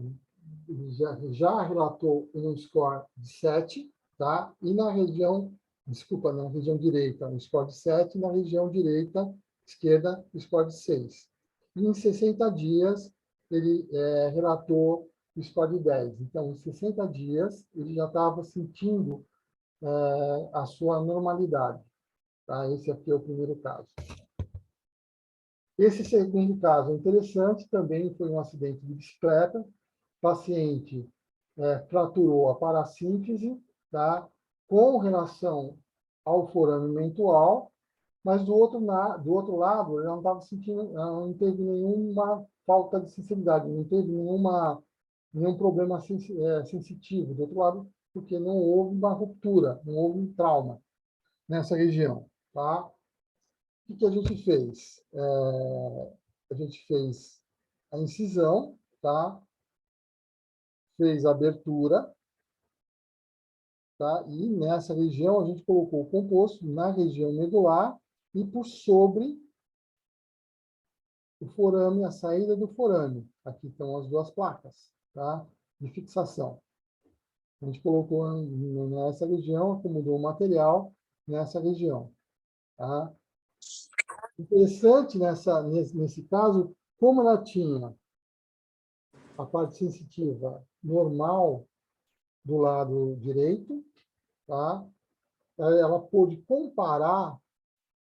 Speaker 2: Já relatou um score de 7, tá? E na região, desculpa, na região direita, um score de 7, na região direita, esquerda, um score de 6. E em 60 dias, ele relatou o score de 10. Então, em 60 dias, ele já estava sentindo a sua normalidade. Tá? Esse aqui é o primeiro caso. Esse segundo caso é interessante, também foi um acidente de bicicleta. O paciente fraturou a parasíntese, tá? Com relação ao forame mental, mas do outro lado, ele não estava sentindo, não teve nenhuma falta de sensibilidade, não teve nenhum problema sensitivo. Do outro lado, porque não houve uma ruptura, não houve um trauma nessa região, tá? O que a gente fez? A gente fez a incisão, tá? Fez a abertura, tá? E nessa região a gente colocou o composto na região medular e por sobre o forame, a saída do forame. Aqui estão as duas placas, tá? De fixação. A gente colocou nessa região, acomodou o material nessa região, tá? Interessante nesse caso, como ela tinha a parte sensitiva normal do lado direito, tá? Ela pôde comparar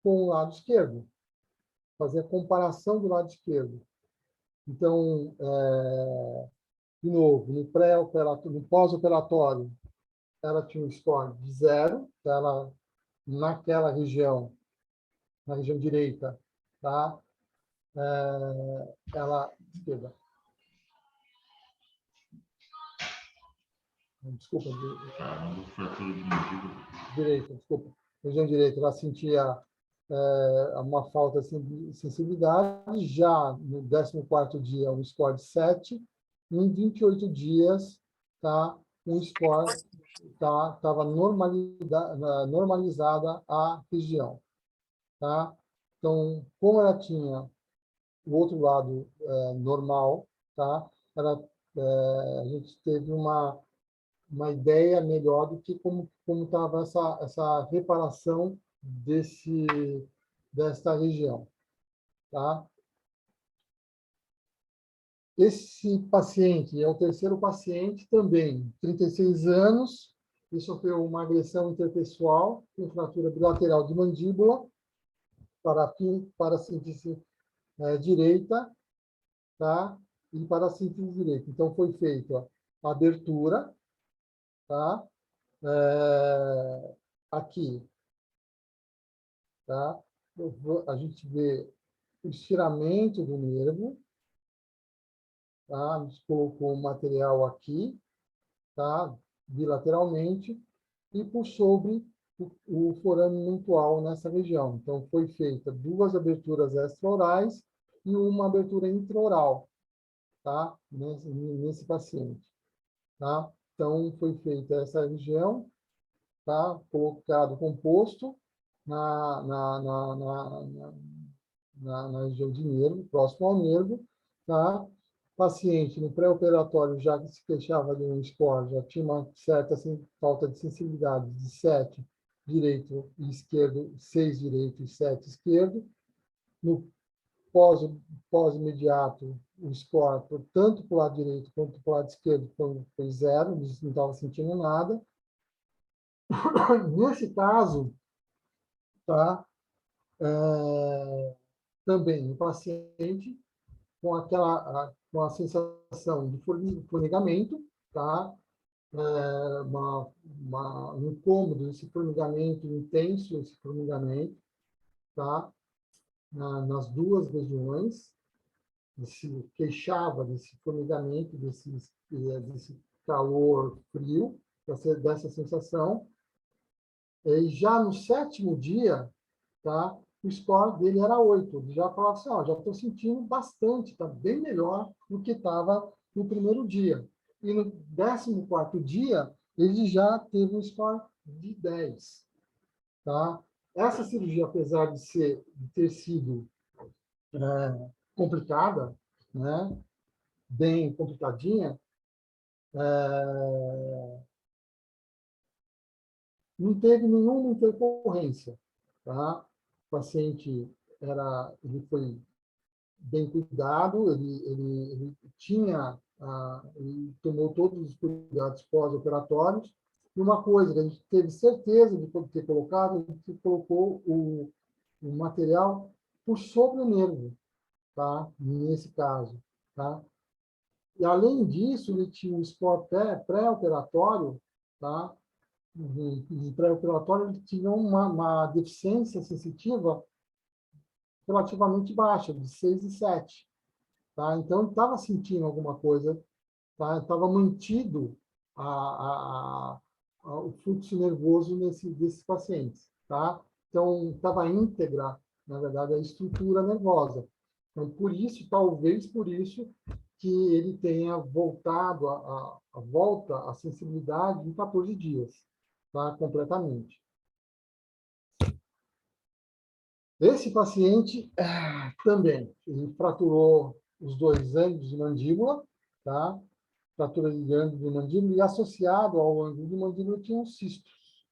Speaker 2: com o lado esquerdo, fazer a comparação do lado esquerdo. Então, de novo, no pré-operatório, no pós-operatório, ela tinha um score de 0, ela naquela região, na região direita, tá? Ela esquerda. Desculpa, direita, desculpa. Região direita, ela sentia uma falta de sensibilidade. Já no 14º dia, um score de 7. Em 28 dias, tá? Um score estava normalizada a região. Tá? Então, como ela tinha o outro lado normal, tá? A gente teve uma ideia melhor do que como estava essa reparação desta região. Tá? Esse paciente é o terceiro paciente também, 36 anos, e sofreu uma agressão interpessoal com fratura bilateral de mandíbula, para a síntese direita, tá? E para a síntese direita. Então, foi feita a abertura, tá? Aqui, tá? A gente vê o estiramento do nervo, tá? A gente colocou o material aqui, tá? Bilateralmente, e por sobre o forame mental nessa região. Então, foi feita 2 aberturas extraorais e uma abertura intraoral, tá? Nesse paciente, tá? Então, foi feita essa região, tá? Colocado composto na região de nervo, próximo ao nervo, tá? Paciente no pré-operatório já se queixava de um score, já tinha uma certa falta de sensibilidade de 7 direito e esquerdo, 6 direito e 7 esquerdo. No pós-imediato, o score, tanto para o lado direito quanto para o lado esquerdo, foi 0, não estava sentindo nada. Nesse caso, tá? Também o paciente com com a sensação de formigamento, tá? Um incômodo, esse formigamento intenso, esse formigamento, tá? Nas duas regiões, se queixava desse formigamento, desse calor frio, dessa sensação. E já no 7º dia, tá? O score dele era 8. Ele já falava assim, já estou sentindo bastante, está bem melhor do que estava no primeiro dia. e no 14º dia, ele já teve um score de 10. Tá? Essa cirurgia, apesar de ter sido complicada, né, bem complicadinha, não teve nenhuma intercorrência. Tá? O paciente ele foi bem cuidado, ele tinha, ele tomou todos os cuidados pós-operatórios. E uma coisa que a gente teve certeza de ter colocado, a gente colocou o material por sobre o nervo, tá? Nesse caso, tá? E, além disso, ele tinha um score pré-operatório, tá? De pré-operatório, ele tinha uma deficiência sensitiva relativamente baixa, de 6 e 7. Tá? Então, ele estava sentindo alguma coisa, tá? Estava mantido o fluxo nervoso desses pacientes. Tá? Então, estava íntegra, na verdade, a estrutura nervosa. Então, talvez por isso, que ele tenha voltado a volta à sensibilidade em 14 dias, tá? Completamente. Esse paciente também, ele fraturou os 2 ângulos de mandíbula, tá? Fratura de ângulo de mandíbula, e associado ao ângulo de mandíbula tinha cistos,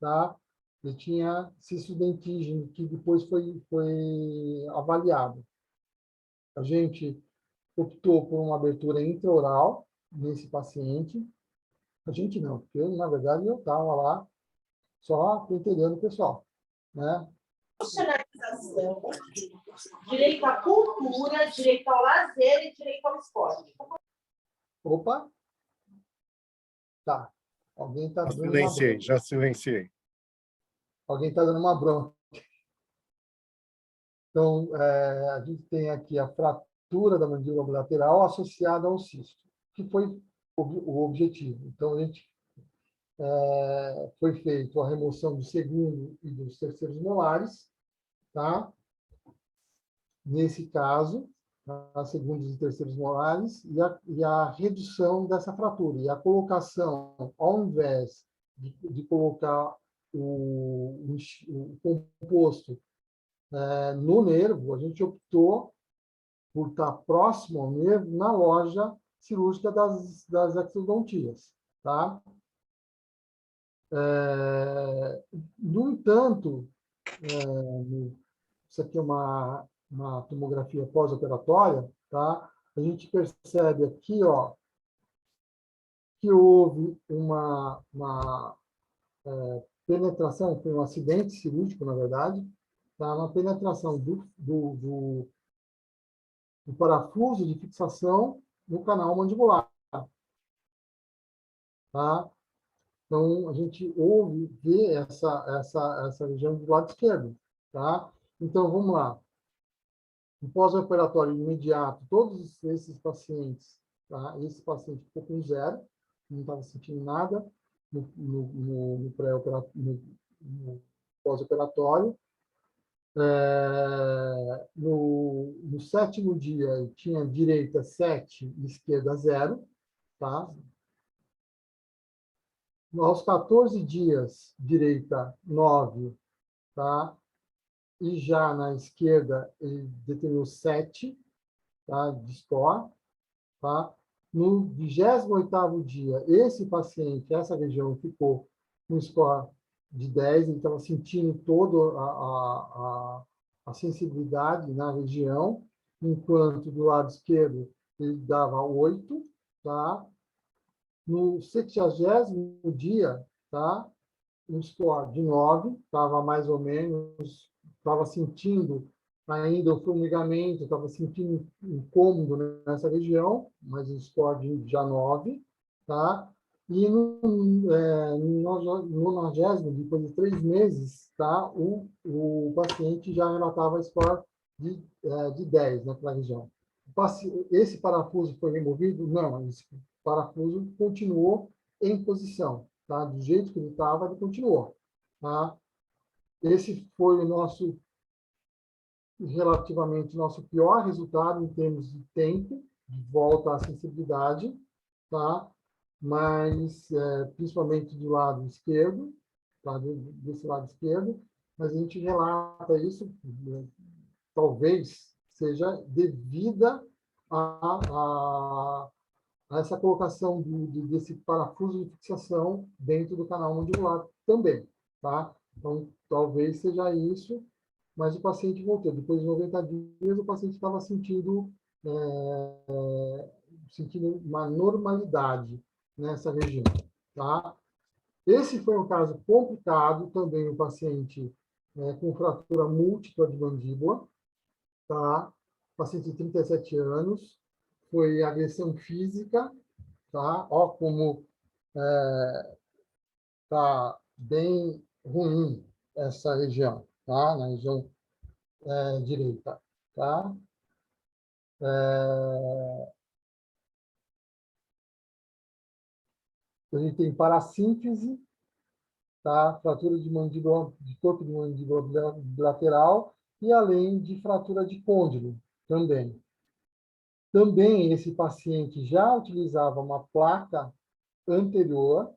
Speaker 2: tá? Ele tinha cisto dentígeno, que depois foi avaliado. A gente optou por uma abertura intraoral nesse paciente. A gente não, porque, na verdade, eu estava lá só entendendo o pessoal, né?
Speaker 3: Profissionalização, direito à cultura, direito ao lazer e direito ao esporte.
Speaker 2: Opa! Tá. Alguém está
Speaker 1: Já
Speaker 2: dando uma
Speaker 1: silenciei,
Speaker 2: bronca.
Speaker 1: já silenciei.
Speaker 2: Alguém está dando uma bronca. Então, a gente tem aqui a fratura da mandíbula lateral associada ao cisto, que foi o objetivo. Então, a gente foi feito a remoção do segundo e dos terceiros molares, tá? Nesse caso, a segundos e terceiros molares, e a redução dessa fratura, e a colocação, ao invés de colocar o composto no nervo, a gente optou por estar próximo ao nervo na loja cirúrgica das exodontias, tá? No entanto, isso aqui é uma tomografia pós-operatória, tá? A gente percebe aqui, ó, que houve uma penetração, foi um acidente cirúrgico, na verdade, tá? Uma penetração do parafuso de fixação no canal mandibular, tá? Então, a gente vê essa região do lado esquerdo, tá? Então, vamos lá. No pós-operatório imediato, todos esses pacientes, tá? Esse paciente ficou com 0, não estava sentindo nada no pós-operatório. No 7º dia, tinha direita 7 e esquerda 0, tá? Aos 14 dias, direita 9, tá? E já na esquerda, ele determinou 7, tá? De score, tá? No 28º dia, esse paciente, essa região, ficou com score de 10, ele estava sentindo toda a sensibilidade na região, enquanto do lado esquerdo ele dava 8, tá? No 60º dia, tá? Um score de 9, estava mais ou menos, estava sentindo ainda o formigamento, estava sentindo incômodo nessa região, mas o score de já 9, tá? E no 90º, depois de 3 meses, tá? O paciente já relatava score de 10 naquela região. Esse parafuso foi removido? Não, esse parafuso continuou em posição, tá? Do jeito que ele estava, ele continuou, tá? Esse foi relativamente nosso pior resultado em termos de tempo de volta à sensibilidade, tá? Mas, principalmente do lado esquerdo, tá? Desse lado esquerdo, mas a gente relata isso, talvez seja devida a essa colocação desse parafuso de fixação dentro do canal mandibular também, tá? Então, talvez seja isso, mas o paciente voltou. Depois de 90 dias, o paciente estava sentindo uma normalidade nessa região, tá? Esse foi um caso complicado, também o paciente com fratura múltipla de mandíbula, tá? Paciente de 37 anos, foi agressão física, tá? Ó como tá bem ruim essa região, tá? Na região direita, tá? A gente tem parassíntese, tá? Fratura de mandíbula, de corpo de mandíbula bilateral e além de fratura de côndilo também. Também esse paciente já utilizava uma placa anterior,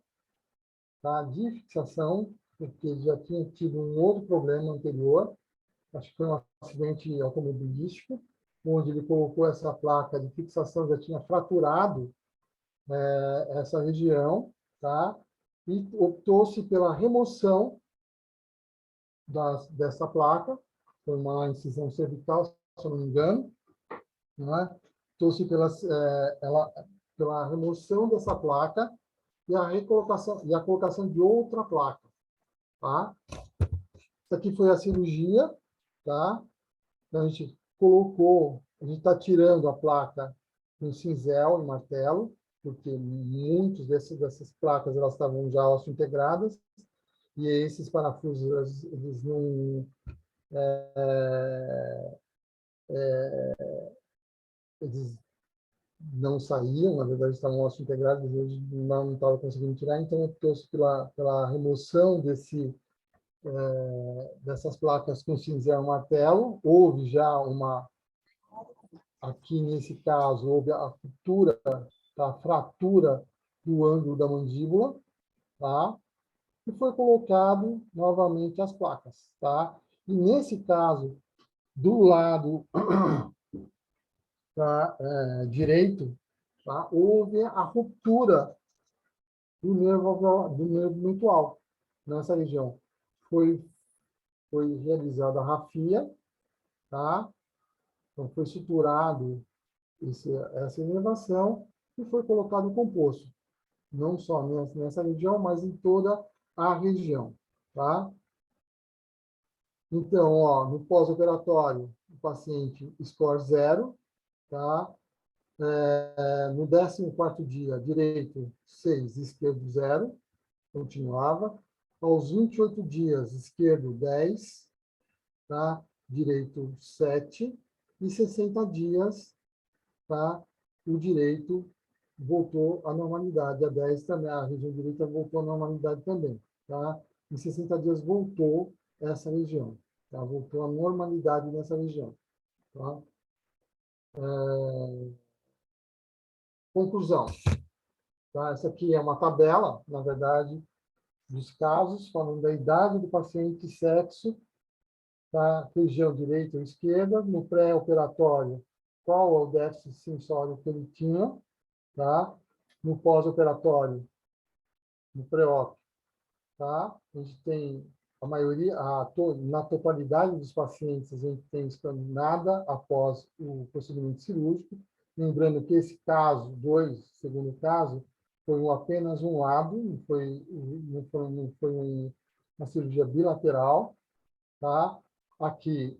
Speaker 2: tá? De fixação, porque ele já tinha tido um outro problema anterior, acho que foi um acidente automobilístico, onde ele colocou essa placa de fixação, já tinha fraturado essa região, tá? E optou-se pela remoção dessa placa, foi uma incisão cervical, se eu não me engano, não é? Optou-se pela remoção dessa placa e a recolocação e a colocação de outra placa, tá? Isso aqui foi a cirurgia, tá? Então a gente a gente está tirando a placa com cinzel e martelo, porque muitas dessas placas elas estavam já osso-integradas, e esses parafusos eles não eles não saíam, na verdade estavam osso-integrados, eles não estavam conseguindo tirar, então eu trouxe pela remoção dessas placas com cinzel e martelo. Houve já aqui nesse caso, houve a fratura do ângulo da mandíbula, tá? E foi colocado novamente as placas, tá? E nesse caso, do lado direito, tá? Houve a ruptura do nervo mentual nessa região. Foi realizada a rafia, tá? Então, foi suturado essa inervação e foi colocado o composto, não só nessa região, mas em toda a região, tá? Então, ó, no pós-operatório, o paciente score 0, tá? No 14º dia, direito 6, esquerdo 0, continuava. Aos 28 dias, esquerdo 10, tá? Direito 7, e 60 dias, tá? O direito voltou à normalidade. A 10 também, a região direita voltou à normalidade também, tá? Em 60 dias voltou essa região, tá? Voltou à normalidade nessa região, tá? Conclusão, tá? Essa aqui é uma tabela, na verdade, dos casos, falando da idade do paciente, sexo, tá? Região direita ou esquerda, no pré-operatório, qual é o déficit sensório que ele tinha, tá? No pós-operatório, no pré-op, tá? A gente tem a maioria, na totalidade dos pacientes, a gente tem nada após o procedimento cirúrgico. Lembrando que esse caso, segundo caso, foi apenas um lado, não foi uma cirurgia bilateral, tá? Aqui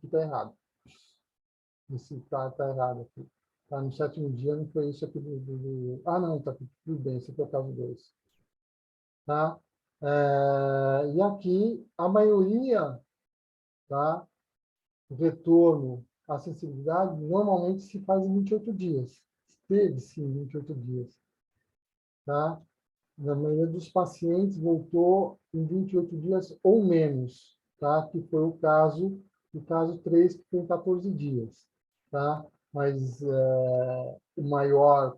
Speaker 2: está errado. Esse tá errado aqui. Tá, no 7º dia não foi isso aqui Ah, não, tá tudo bem, esse aqui é o caso 2. Tá? E aqui, a maioria, tá? O retorno à sensibilidade normalmente se faz em 28 dias. Teve, sim, 28 dias. Tá? Na maioria dos pacientes voltou em 28 dias ou menos, tá? Que foi o caso 3, que foi em 14 dias. Tá? mas o maior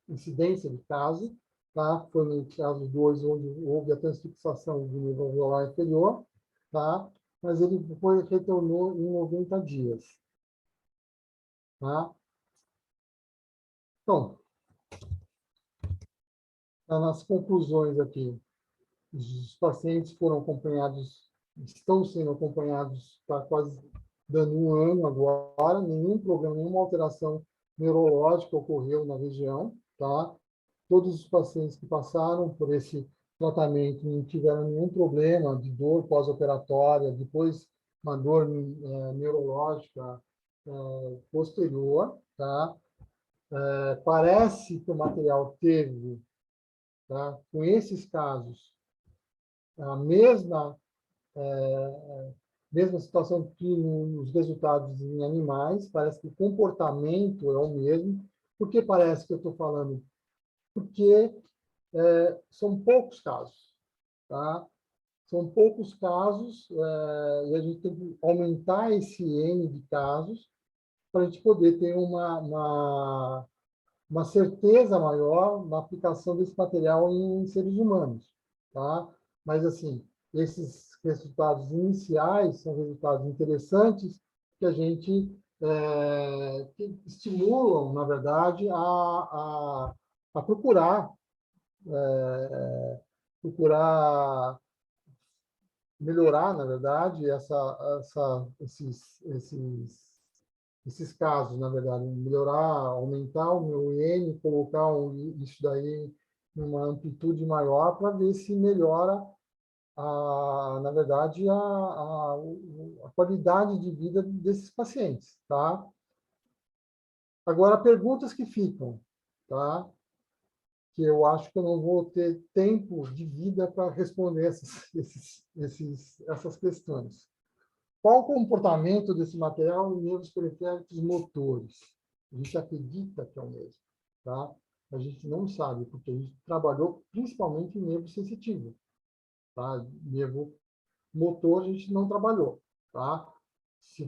Speaker 2: incidência de caso, tá? Foi no caso 2, onde houve a transfixação do nível alveolar inferior, tá? Mas ele depois retornou em 90 dias. Tá? Então, nas conclusões aqui, os pacientes foram acompanhados, estão sendo acompanhados, está quase dando um ano agora, nenhum problema, nenhuma alteração neurológica ocorreu na região, tá? Todos os pacientes que passaram por esse tratamento não tiveram nenhum problema de dor pós-operatória, depois uma dor neurológica posterior, tá? Parece que o material teve, tá, com esses casos, a mesma situação que nos resultados em animais, parece que o comportamento é o mesmo. Por que parece que eu estou falando? Porque são poucos casos, tá? São poucos casos e a gente tem que aumentar esse N de casos para a gente poder ter uma certeza maior na aplicação desse material em seres humanos, tá? Mas, assim, esses resultados iniciais são resultados interessantes que a gente que estimulam, na verdade, a procurar melhorar, na verdade, esses casos, na verdade, melhorar, aumentar o meu N, colocar isso daí numa amplitude maior para ver se melhora, na verdade, a qualidade de vida desses pacientes, tá? Agora, perguntas que ficam, tá? Que eu acho que eu não vou ter tempo de vida para responder essas questões. Qual o comportamento desse material em nervos periféricos motores? A gente acredita que é o mesmo, tá? A gente não sabe, porque a gente trabalhou principalmente em nervo sensitivo, tá? Nervo motor a gente não trabalhou, tá? Se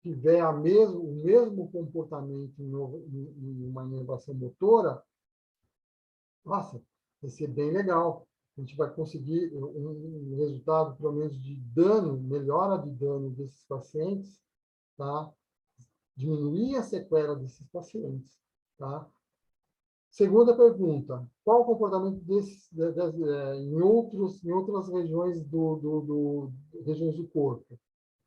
Speaker 2: tiver o mesmo comportamento em uma inervação motora, nossa, vai ser bem legal. A gente vai conseguir um resultado, pelo menos, de dano, melhora de dano desses pacientes, tá? Diminuir a sequela desses pacientes, tá? Segunda pergunta, qual o comportamento em outras regiões regiões do corpo,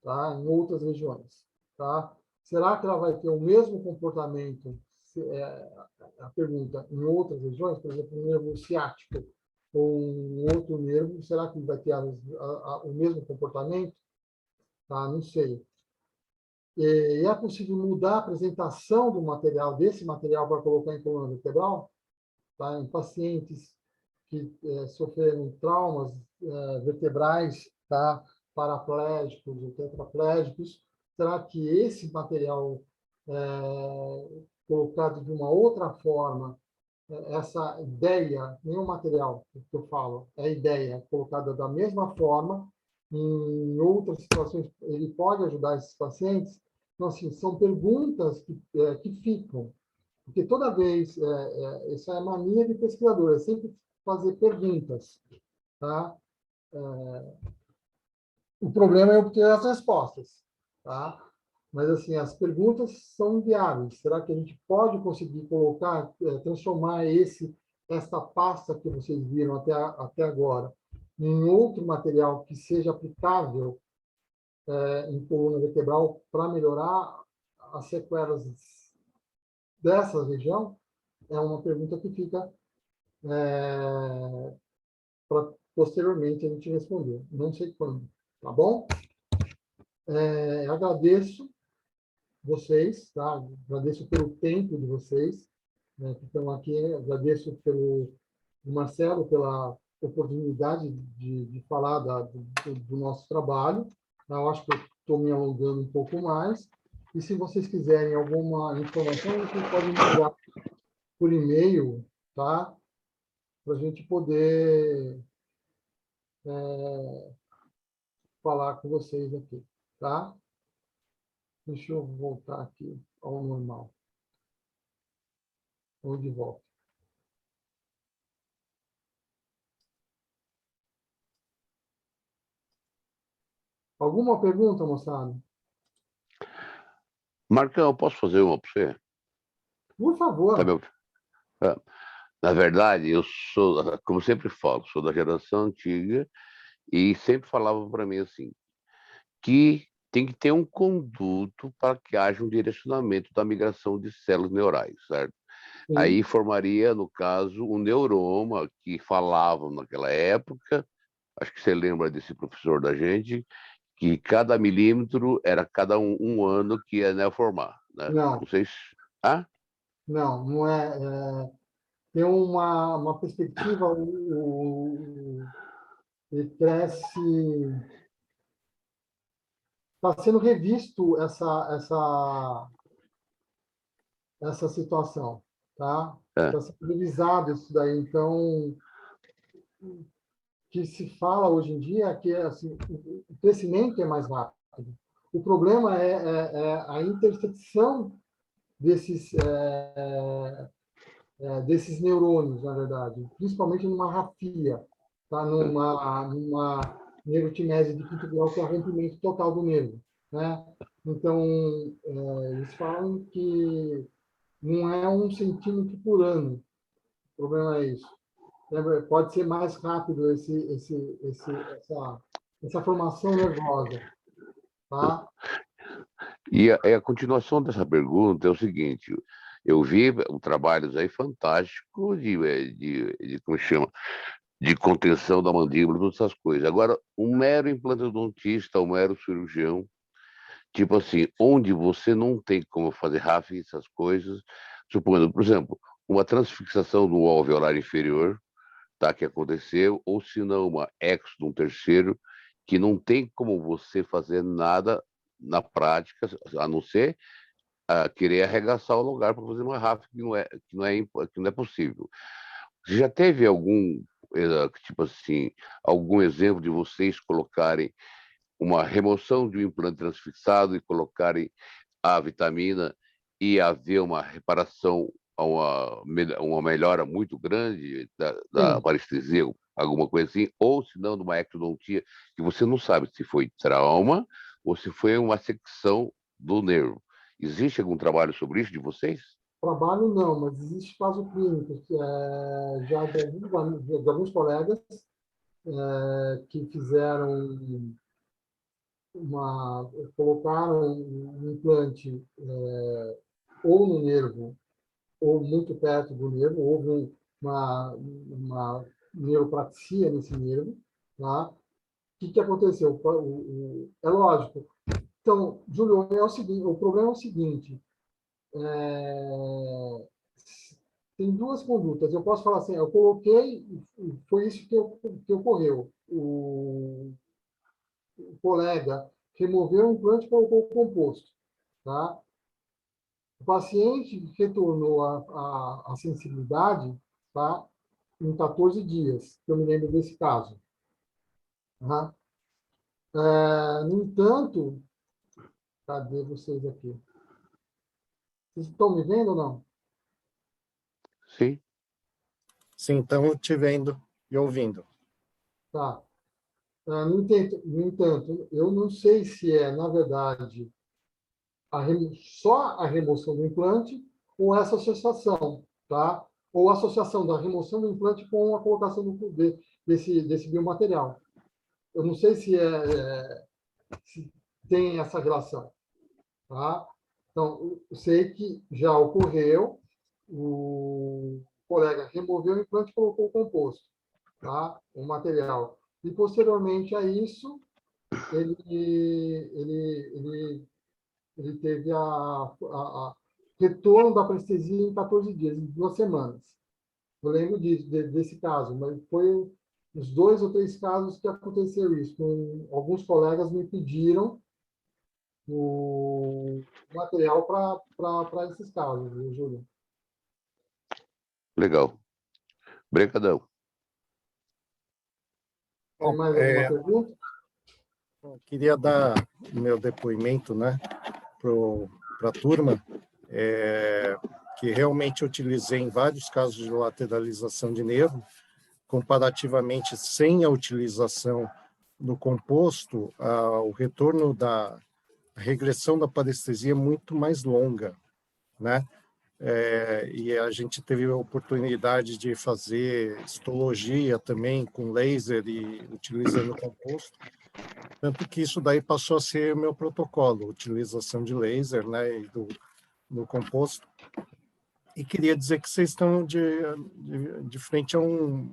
Speaker 2: tá? Em outras regiões, tá? Será que ela vai ter o mesmo comportamento, a pergunta, em outras regiões, por exemplo, no nervo ciático ou um outro nervo, será que ele vai ter o mesmo comportamento? Tá? Não sei. E é possível mudar a apresentação desse material para colocar em coluna vertebral? Tá? Em pacientes que sofreram traumas vertebrais, tá? Paraplégicos ou tetraplégicos, será que esse material colocado de uma outra forma, essa ideia, nem o material que eu falo, é a ideia colocada da mesma forma, em outras situações, ele pode ajudar esses pacientes? Então, assim, são perguntas que ficam. Porque toda vez, isso é a mania de pesquisador, é sempre fazer perguntas. Tá? O problema é obter as respostas. Tá? Mas, assim, as perguntas são viáveis. Será que a gente pode conseguir colocar, transformar essa pasta que vocês viram até agora em outro material que seja aplicável em coluna vertebral para melhorar as sequelas dessa região? É uma pergunta que fica para posteriormente a gente responder. Não sei quando, tá bom? Agradeço vocês, tá? Agradeço pelo tempo de vocês, né, que estão aqui. Agradeço pelo Marcelo pela oportunidade de falar do nosso trabalho. Eu acho que eu estou me alongando um pouco mais. E se vocês quiserem alguma informação, vocês podem me enviar por e-mail, tá? Para a gente poder falar com vocês aqui, tá? Deixa eu voltar aqui ao normal. Vou de volta. Alguma pergunta, moçada?
Speaker 4: Marcão, eu posso fazer uma para você?
Speaker 2: Por favor.
Speaker 4: Tá me ouvindo? Ah, na verdade, eu sou, como sempre falo, sou da geração antiga e sempre falava para mim assim, que tem que ter um conduto para que haja um direcionamento da migração de células neurais, certo?
Speaker 2: Sim.
Speaker 4: Aí formaria, no caso, um neuroma que falavam naquela época, acho que você lembra desse professor da gente, que cada milímetro era cada um ano que ia, né, formar, né?
Speaker 2: Não,
Speaker 4: Não sei se... Ah?
Speaker 2: não é. Tem uma perspectiva, ele cresce, está sendo revisto essa situação, tá?
Speaker 4: É.
Speaker 2: Está sendo revisado isso daí. Então, o que se fala hoje em dia é que assim, o crescimento é mais rápido. O problema é a intersecção desses, desses neurônios, na verdade, principalmente numa rafia, tá? Numa neurotinese de quinto grau, que é o rompimento total do nervo, né? Então, eles falam que não é 1 centímetro por ano. O problema é isso. Pode ser mais rápido essa formação nervosa, tá?
Speaker 4: E a continuação dessa pergunta é o seguinte: eu vi trabalhos aí fantásticos como chama, de contenção da mandíbula, todas essas coisas. Agora, um mero implantodontista, um mero cirurgião, tipo assim, onde você não tem como fazer RAF, essas coisas, supondo, por exemplo, uma transfixação do alveolar inferior, tá, que aconteceu, ou se não, uma exo de um terceiro, que não tem como você fazer nada na prática, a não ser querer arregaçar o lugar para fazer uma RAF que não é possível. Você já teve algum, tipo assim, algum exemplo de vocês colocarem uma remoção de um implante transfixado e colocarem a vitamina e haver uma reparação, uma melhora muito grande da
Speaker 2: Sim,
Speaker 4: parestesia, alguma coisa assim, ou se não, de uma ectodontia, que você não sabe se foi trauma ou se foi uma secção do nervo. Existe algum trabalho sobre isso de vocês?
Speaker 2: trabalho não, mas existe caso clínico, já de alguns colegas que fizeram colocaram um implante ou no nervo ou muito perto do nervo, houve uma neuropraxia nesse nervo, tá? O que aconteceu? É lógico. Então, Júlio, é o seguinte, o problema é o seguinte, é, tem duas condutas. Eu posso falar assim, eu coloquei, foi isso que ocorreu. O colega removeu o implante e colocou o composto, tá? O paciente retornou a sensibilidade, tá? Em 14 dias, que eu me lembro desse caso. Tá? No entanto, cadê vocês aqui? Vocês estão me vendo ou não?
Speaker 4: Sim.
Speaker 1: Sim, estamos te vendo e ouvindo.
Speaker 2: Tá. No entanto, eu não sei se é, na verdade, só a remoção do implante ou essa associação, tá? Ou a associação da remoção do implante com a colocação desse biomaterial. Eu não sei se tem essa relação, tá? Então, eu sei que já ocorreu, o colega removeu o implante e colocou o composto, tá? O material. E, posteriormente a isso, ele, ele, ele teve a retorno da parestesia em 14 dias, em 2 semanas. Eu lembro desse caso, mas foi uns 2 ou 3 casos que aconteceu isso. Alguns colegas me pediram o material para esses casos, viu, Júlio?
Speaker 4: Legal. Brincadão.
Speaker 2: Tem
Speaker 1: Bom,
Speaker 2: mais alguma pergunta?
Speaker 1: Eu queria dar o meu depoimento, né, para a turma, que realmente eu utilizei em vários casos de lateralização de nervo, comparativamente sem a utilização do composto, o retorno da regressão da parestesia é muito mais longa, né? E a gente teve a oportunidade de fazer histologia também com laser e utilizando composto, tanto que isso daí passou a ser o meu protocolo, utilização de laser, né, e do composto. E queria dizer que vocês estão de frente a um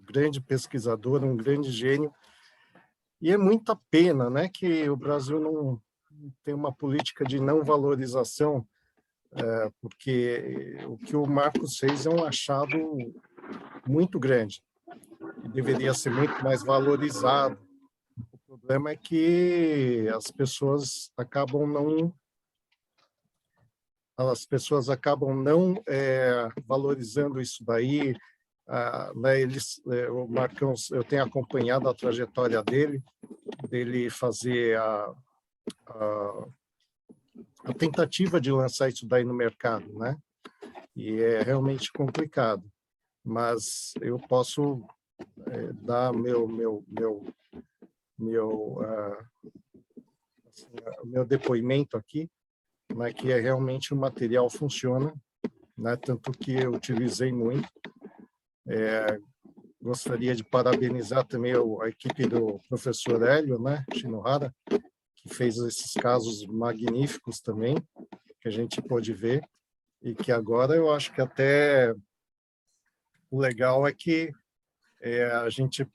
Speaker 1: grande pesquisador, um grande gênio, e é muita pena, né, que o Brasil não tem uma política de não valorização, porque o que o Marcos fez é um achado muito grande, que deveria ser muito mais valorizado. O problema é que as pessoas acabam não valorizando isso daí. Né, o Marcão, eu tenho acompanhado a trajetória dele fazer a tentativa de lançar isso daí no mercado, né? E é realmente complicado, mas eu posso dar meu depoimento aqui, né, que realmente o material funciona, né, tanto que eu utilizei muito. Gostaria de parabenizar também a equipe do professor Hélio, né, Shinohara, que fez esses casos magníficos também, que a gente pôde ver, e que agora eu acho que até o legal é que a gente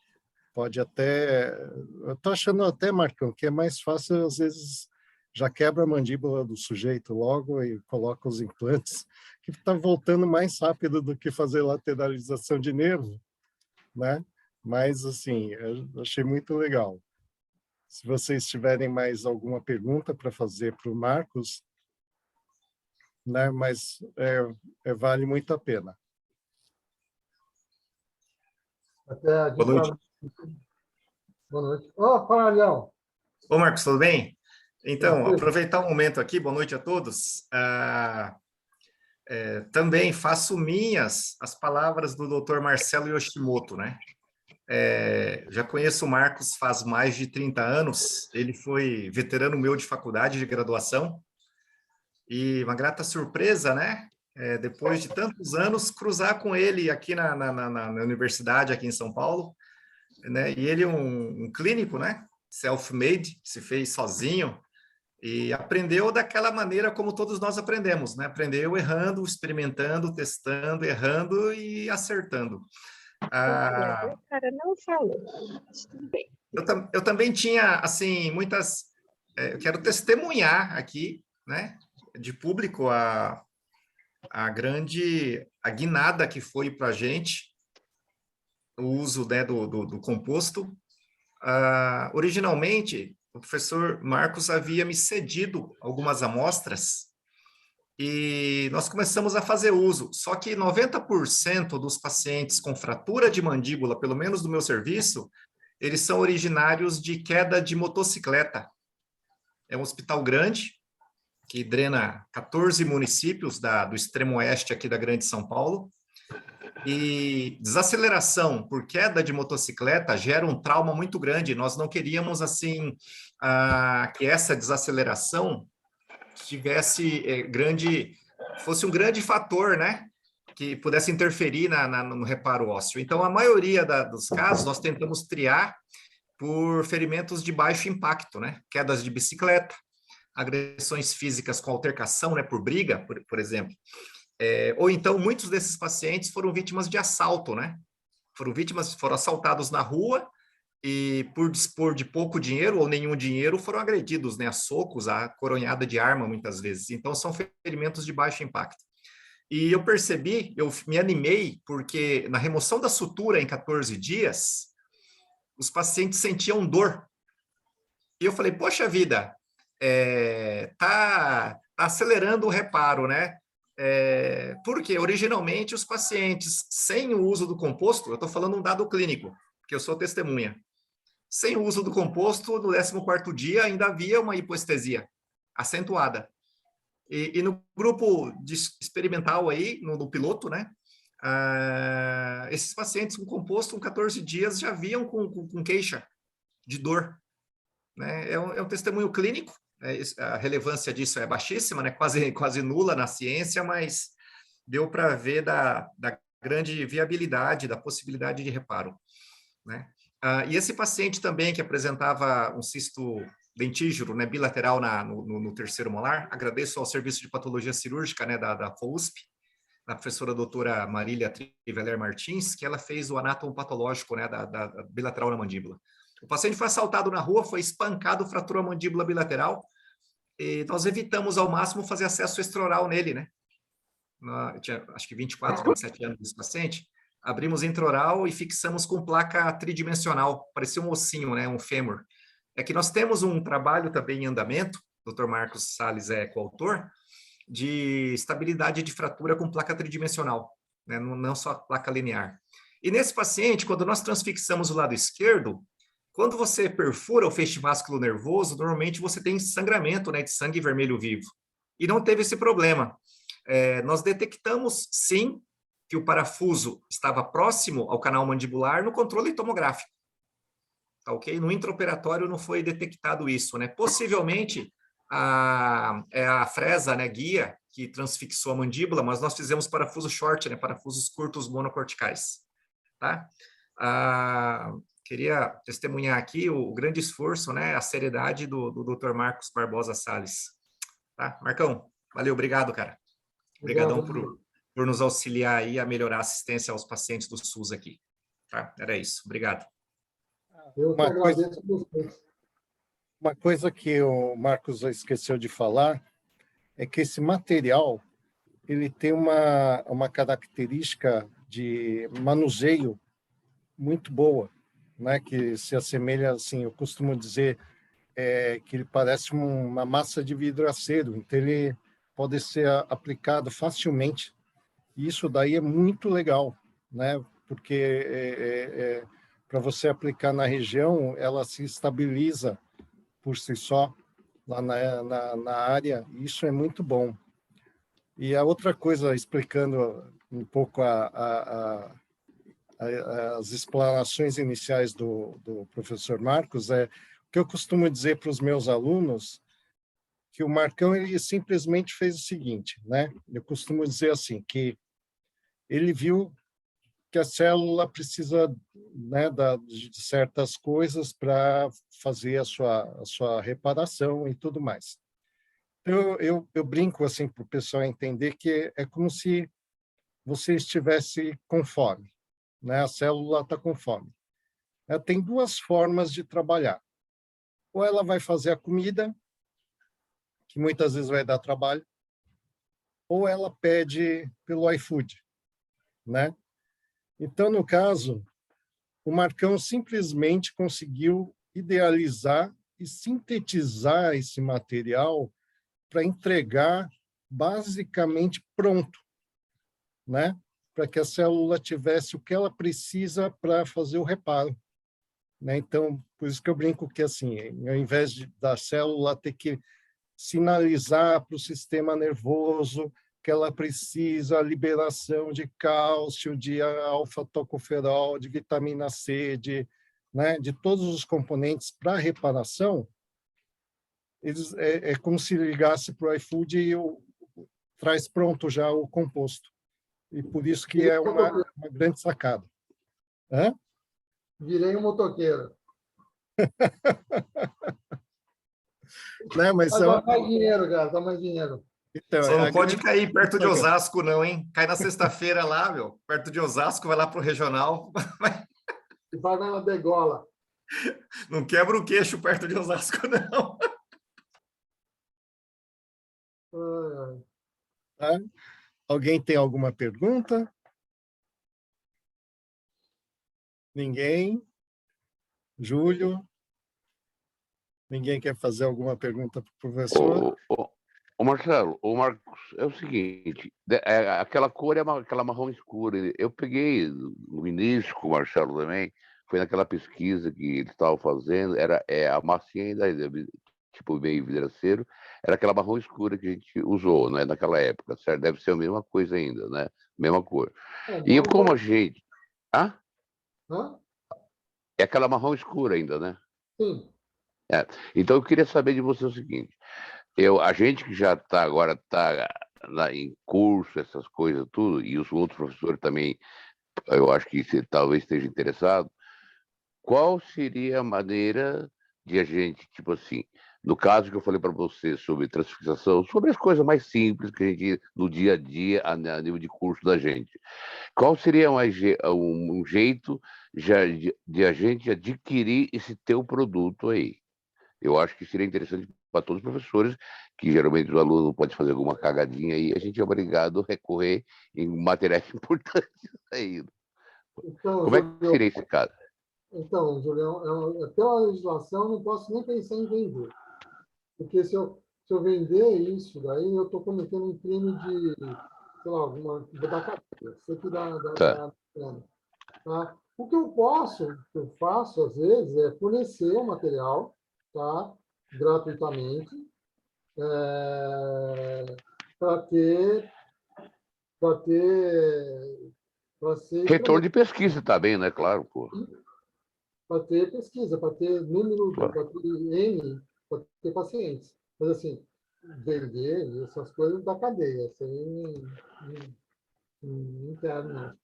Speaker 1: pode até... Eu estou achando até, Marcão, que é mais fácil, às vezes, já quebra a mandíbula do sujeito logo e coloca os implantes, que está voltando mais rápido do que fazer lateralização de nervo, né? Mas, assim, eu achei muito legal. Se vocês tiverem mais alguma pergunta para fazer para o Marcos, né? Mas vale muito a pena.
Speaker 2: Até
Speaker 5: Boa noite.
Speaker 2: Boa noite. Fala, Léo.
Speaker 5: Ô, Marcos, tudo bem? Então, aproveitar o momento aqui, boa noite a todos. Também faço minhas as palavras do Dr. Marcelo Yoshimoto, né? Já conheço o Marcos faz mais de 30 anos, ele foi veterano meu de faculdade de graduação, e uma grata surpresa, né? Depois de tantos anos, cruzar com ele aqui na universidade, aqui em São Paulo, né? E ele é um clínico, né? Self-made, se fez sozinho, e aprendeu daquela maneira como todos nós aprendemos, né? Aprendeu errando, experimentando, testando, errando e acertando.
Speaker 6: O cara não falou, mas tudo bem.
Speaker 5: Eu também tinha, assim, muitas... eu quero testemunhar aqui, né? De público a guinada que foi para a gente, o uso, né, do composto. Originalmente, o professor Marcos havia me cedido algumas amostras e nós começamos a fazer uso. Só que 90% dos pacientes com fratura de mandíbula, pelo menos do meu serviço, eles são originários de queda de motocicleta. É um hospital grande, que drena 14 municípios do extremo oeste aqui da Grande São Paulo, e desaceleração por queda de motocicleta gera um trauma muito grande. Nós não queríamos, assim, que essa desaceleração fosse um grande fator, né, que pudesse interferir no reparo ósseo. Então, a maioria dos casos, nós tentamos triar por ferimentos de baixo impacto, né, quedas de bicicleta, agressões físicas com altercação, né, por briga, por exemplo. Ou então, muitos desses pacientes foram vítimas de assalto, né? Foram assaltados na rua e, por dispor de pouco dinheiro ou nenhum dinheiro, foram agredidos, né? A socos, a coronhada de arma, muitas vezes. Então, são ferimentos de baixo impacto. E eu percebi, eu me animei, porque na remoção da sutura em 14 dias, os pacientes sentiam dor. E eu falei, poxa vida, tá acelerando o reparo, né? Porque originalmente os pacientes sem o uso do composto, eu estou falando um dado clínico, porque eu sou testemunha, sem o uso do composto, no 14º dia ainda havia uma hipoestesia acentuada. E no grupo experimental aí, no piloto, né? Esses pacientes com composto, com 14 dias, já vinham com queixa de dor. Né? É um testemunho clínico, a relevância disso é baixíssima, né? quase nula na ciência, mas deu para ver da grande viabilidade, da possibilidade de reparo. Né? E esse paciente também que apresentava um cisto dentígero, né, bilateral no terceiro molar, agradeço ao Serviço de Patologia Cirúrgica, né, da FOUSP, a professora doutora Marília Triveler Martins, que ela fez o anátomo patológico, né, da bilateral na mandíbula. O paciente foi assaltado na rua, foi espancado, fraturou a mandíbula bilateral, e nós evitamos ao máximo fazer acesso extraoral nele, né? Eu tinha, acho que 24, 27 anos desse paciente, abrimos intraoral e fixamos com placa tridimensional, parecia um ossinho, né, um fêmur. É que nós temos um trabalho também em andamento, o Dr. Marcos Salles é coautor, de estabilidade de fratura com placa tridimensional, né, não só placa linear. E nesse paciente, quando nós transfixamos o lado esquerdo, quando você perfura o feixe vasculo nervoso, normalmente você tem sangramento, né, de sangue vermelho vivo. E não teve esse problema. Nós detectamos, sim, que o parafuso estava próximo ao canal mandibular no controle tomográfico. Tá, ok? No intraoperatório não foi detectado isso, né? Possivelmente a fresa, né, guia, que transfixou a mandíbula, mas nós fizemos parafuso short, né, parafusos curtos monocorticais, tá? Queria testemunhar aqui o grande esforço, né, a seriedade do Dr. Marcos Barbosa Salles. Tá? Marcão, valeu, obrigado, cara. Obrigadão por nos auxiliar aí a melhorar a assistência aos pacientes do SUS aqui. Tá? Era isso, obrigado.
Speaker 2: Eu que agradeço a vocês.
Speaker 1: Uma coisa que o Marcos esqueceu de falar é que esse material ele tem uma característica de manuseio muito boa, né? Que se assemelha, assim, eu costumo dizer que ele parece uma massa de vidraceiro, então ele pode ser aplicado facilmente. Isso daí é muito legal, né? Porque para você aplicar na região, ela se estabiliza por si só lá na área, isso é muito bom. E a outra coisa, explicando um pouco as explanações iniciais do professor Marcos, o que eu costumo dizer para os meus alunos, que o Marcão ele simplesmente fez o seguinte, né? Eu costumo dizer assim, que ele viu que a célula precisa, né, de certas coisas para fazer a sua reparação e tudo mais. Então, eu brinco assim para o pessoal entender que é como se você estivesse com fome, né? A célula está com fome. Ela tem duas formas de trabalhar. Ou ela vai fazer a comida, que muitas vezes vai dar trabalho, ou ela pede pelo iFood, né? Então, no caso, o Marcão simplesmente conseguiu idealizar e sintetizar esse material para entregar basicamente pronto, né? Para que a célula tivesse o que ela precisa para fazer o reparo, né? Então, por isso que eu brinco que, assim, ao invés da célula ter que sinalizar para o sistema nervoso que ela precisa a liberação de cálcio, de alfa-tocoferol, de vitamina C, né, de todos os componentes para reparação, é como se ligasse para o iFood e traz pronto já o composto. E por isso que é uma grande sacada. Hã?
Speaker 2: Virei um motoqueiro.
Speaker 1: Né, mas
Speaker 2: dá mais dinheiro, cara, dá mais dinheiro.
Speaker 1: Então,
Speaker 5: só não pode cair perto de Osasco, não, hein? Cai na sexta-feira lá, meu, perto de Osasco, vai lá para o regional.
Speaker 2: E vai na degola.
Speaker 5: Não quebra o queixo perto de Osasco, não.
Speaker 1: Tá? Alguém tem alguma pergunta? Ninguém? Júlio? Ninguém quer fazer alguma pergunta para o professor?
Speaker 4: Ô Marcelo, o Marcos, é o seguinte, aquela cor é aquela marrom escura. Eu peguei no início com o Marcelo também, foi naquela pesquisa que eles estavam fazendo, a massinha ainda, tipo meio vidraceiro, era aquela marrom escura que a gente usou, né, naquela época, certo? Deve ser a mesma coisa ainda, né? Mesma cor. E como a gente... Ah?
Speaker 2: Hã?
Speaker 4: É aquela marrom escura ainda, né?
Speaker 2: Sim.
Speaker 4: Então eu queria saber de você o seguinte, a gente que já está agora em curso, essas coisas tudo, e os outros professores também, eu acho que talvez esteja interessado, qual seria a maneira de a gente, tipo assim, no caso que eu falei para você sobre transfixação, sobre as coisas mais simples que a gente, no dia a dia, a nível de curso da gente, qual seria um jeito de a gente adquirir esse teu produto aí? Eu acho que seria interessante para todos os professores, que geralmente o aluno pode fazer alguma cagadinha aí, a gente é obrigado a recorrer em materiais importantes aí.
Speaker 2: Então,
Speaker 4: Como é que seria esse caso?
Speaker 2: Então, Julião, pela legislação, eu não posso nem pensar em vender. Porque se eu vender isso daí, eu estou cometendo um crime de, sei lá, da cadeia. Isso aqui
Speaker 4: Tá.
Speaker 2: tá? O que eu faço, às vezes, é fornecer o material, tá? Gratuitamente, para ser
Speaker 4: Retorno
Speaker 2: instrumento,
Speaker 4: de pesquisa também, né? Claro, pô.
Speaker 2: para ter pesquisa, para ter número,
Speaker 4: Claro.
Speaker 2: para ter N, para ter pacientes. Mas, assim, vender essas coisas da cadeia, isso aí não quero, não.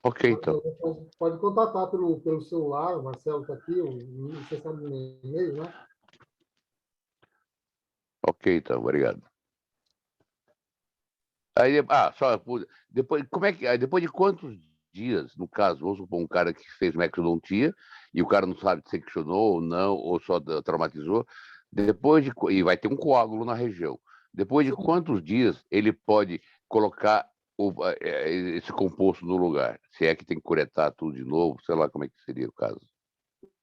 Speaker 4: Ok, então.
Speaker 2: Pode contatar pelo celular, o Marcelo está aqui, você sabe o meu e-mail, né?
Speaker 4: Ok, então. Obrigado. Aí, depois, como é que, aí, depois de quantos dias, no caso, vamos supor um cara que fez uma exodontia e o cara não sabe se seccionou ou não, ou só traumatizou, e vai ter um coágulo na região. Depois de quantos dias ele pode colocar esse composto no lugar? Se é que tem que curetar tudo de novo, sei lá como é que seria o caso.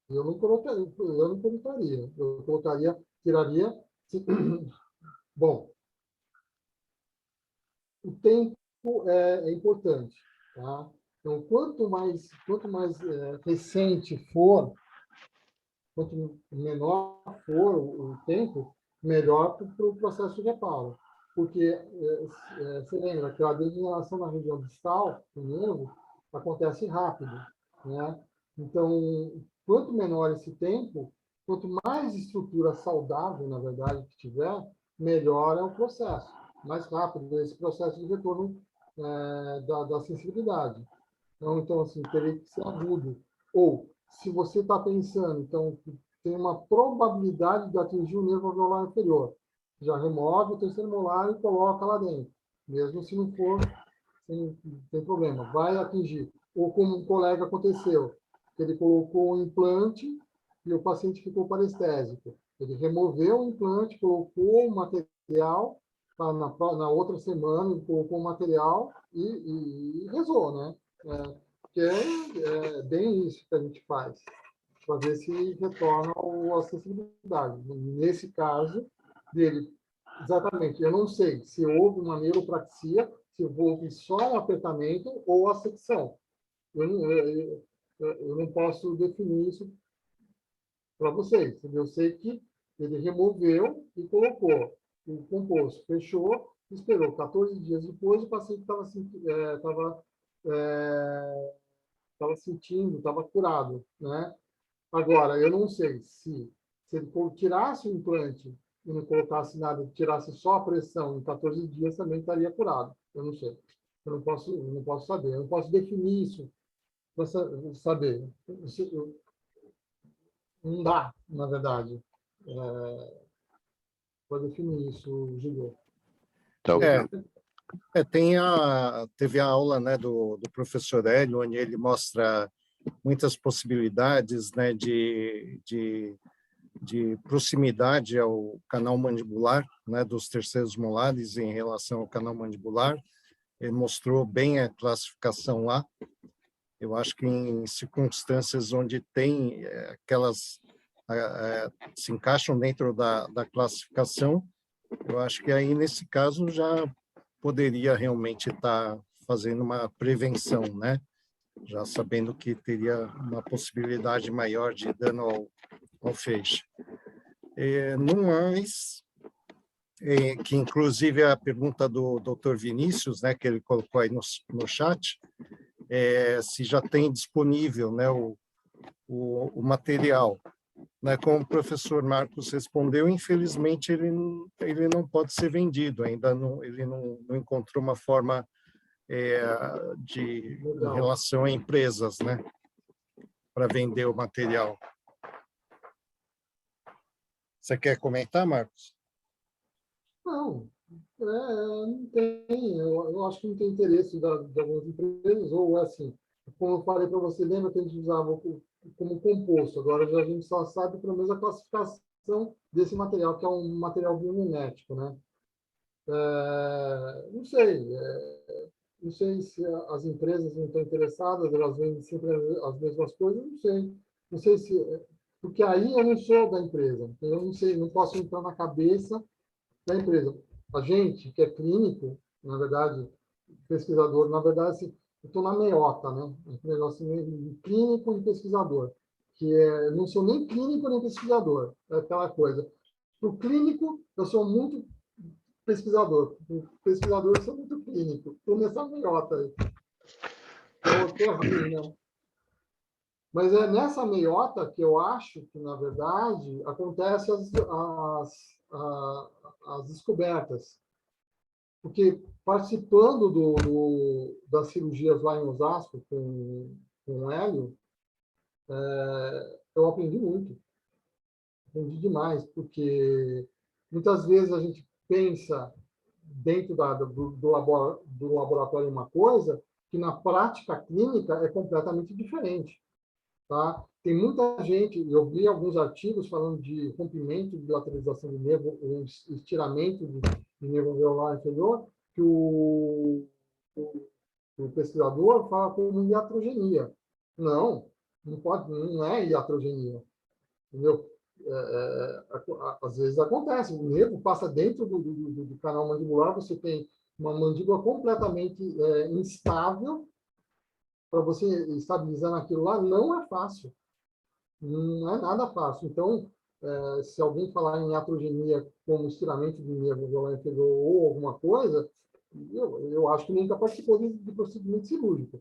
Speaker 2: Eu não colocaria. Eu colocaria, tiraria. Bom, o tempo é importante, tá? Então, quanto mais recente for, quanto menor for o tempo, melhor para o processo de reparo. Porque você lembra que a degeneração na região distal do nervo acontece rápido, né? Então, quanto menor esse tempo, quanto mais estrutura saudável, na verdade, que tiver, melhor é o processo, mais rápido esse processo de retorno da sensibilidade. Então, assim, teria que ser agudo. Ou, se você está pensando, então, tem uma probabilidade de atingir o nervo alveolar inferior, já remove o terceiro molar e coloca lá dentro. Mesmo se não for, sem, tem problema, vai atingir. Ou como um colega aconteceu, que ele colocou um implante e o paciente ficou parestésico. Ele removeu o implante, colocou o material, na outra semana ele colocou o material e rezou, né? Que é bem isso que a gente faz, para ver se retorna a acessibilidade. Nesse caso dele, exatamente, eu não sei se houve uma neuropraxia, se houve só o apertamento ou a secção. Eu não posso definir isso para vocês. Eu sei que ele removeu e colocou o composto, fechou, esperou 14 dias depois, o paciente estava sentindo, estava curado, né? Agora, eu não sei se ele tirasse o implante e não colocasse nada, tirasse só a pressão em 14 dias, também estaria curado. Eu não sei. Eu não posso saber. Eu não posso definir isso para saber. Não dá, na verdade, para definir isso, Gilberto.
Speaker 4: Tá ok.
Speaker 1: Teve a aula, né, do professor Hélio, onde ele mostra muitas possibilidades, né, de proximidade ao canal mandibular, né, dos terceiros molares em relação ao canal mandibular. Ele mostrou bem a classificação lá. Eu acho que em circunstâncias onde tem aquelas se encaixam dentro da classificação, eu acho que aí nesse caso já poderia realmente estar fazendo uma prevenção, né? já sabendo que teria uma possibilidade maior de dano ao feixe. No mais, que inclusive a pergunta do Dr. Vinícius, né, que ele colocou aí no chat, se já tem disponível, né, o material. Né, como o professor Marcos respondeu, infelizmente ele não pode ser vendido, ainda não, ele não encontrou uma forma em relação a empresas, né, para vender o material. Você quer comentar, Marcos?
Speaker 2: Não, não tem. Eu acho que não tem interesse de algumas empresas, ou assim, como eu falei para você, lembra que a gente usava como composto, agora a gente só sabe pelo menos a classificação desse material, que é um material biomimético, né? Não sei, não sei se as empresas não estão interessadas, elas vendem sempre as mesmas coisas, não sei se, porque aí eu não sou da empresa, eu não sei, não posso entrar na cabeça da empresa. A gente, que é clínico, na verdade, pesquisador, na verdade, assim, eu estou na meiota, né? Um negócio meio clínico e pesquisador, que eu não sou nem clínico nem pesquisador, é aquela coisa. O clínico, eu sou muito pesquisador. O pesquisador, eu sou muito clínico. Estou nessa meiota aí. Estou ruim, né? Mas é nessa meiota que eu acho que, na verdade, acontecem as descobertas. Porque participando das cirurgias lá em Osasco com o Hélio, eu aprendi muito. Aprendi demais, porque muitas vezes a gente pensa dentro do laboratório uma coisa que na prática clínica é completamente diferente. Tá? Tem muita gente, eu vi alguns artigos falando de rompimento de lateralização de nervo, ou estiramento de nervo alveolar inferior, que o pesquisador fala como iatrogenia. Não, não pode, não é iatrogenia. Entendeu? Às vezes acontece, o nervo passa dentro do canal mandibular, você tem uma mandíbula completamente instável, para você estabilizar naquilo lá, não é fácil. Não é nada fácil. Então, se alguém falar em iatrogenia como estiramento de nervo alveolar inferior ou alguma coisa, eu acho que nunca participou de procedimento cirúrgico,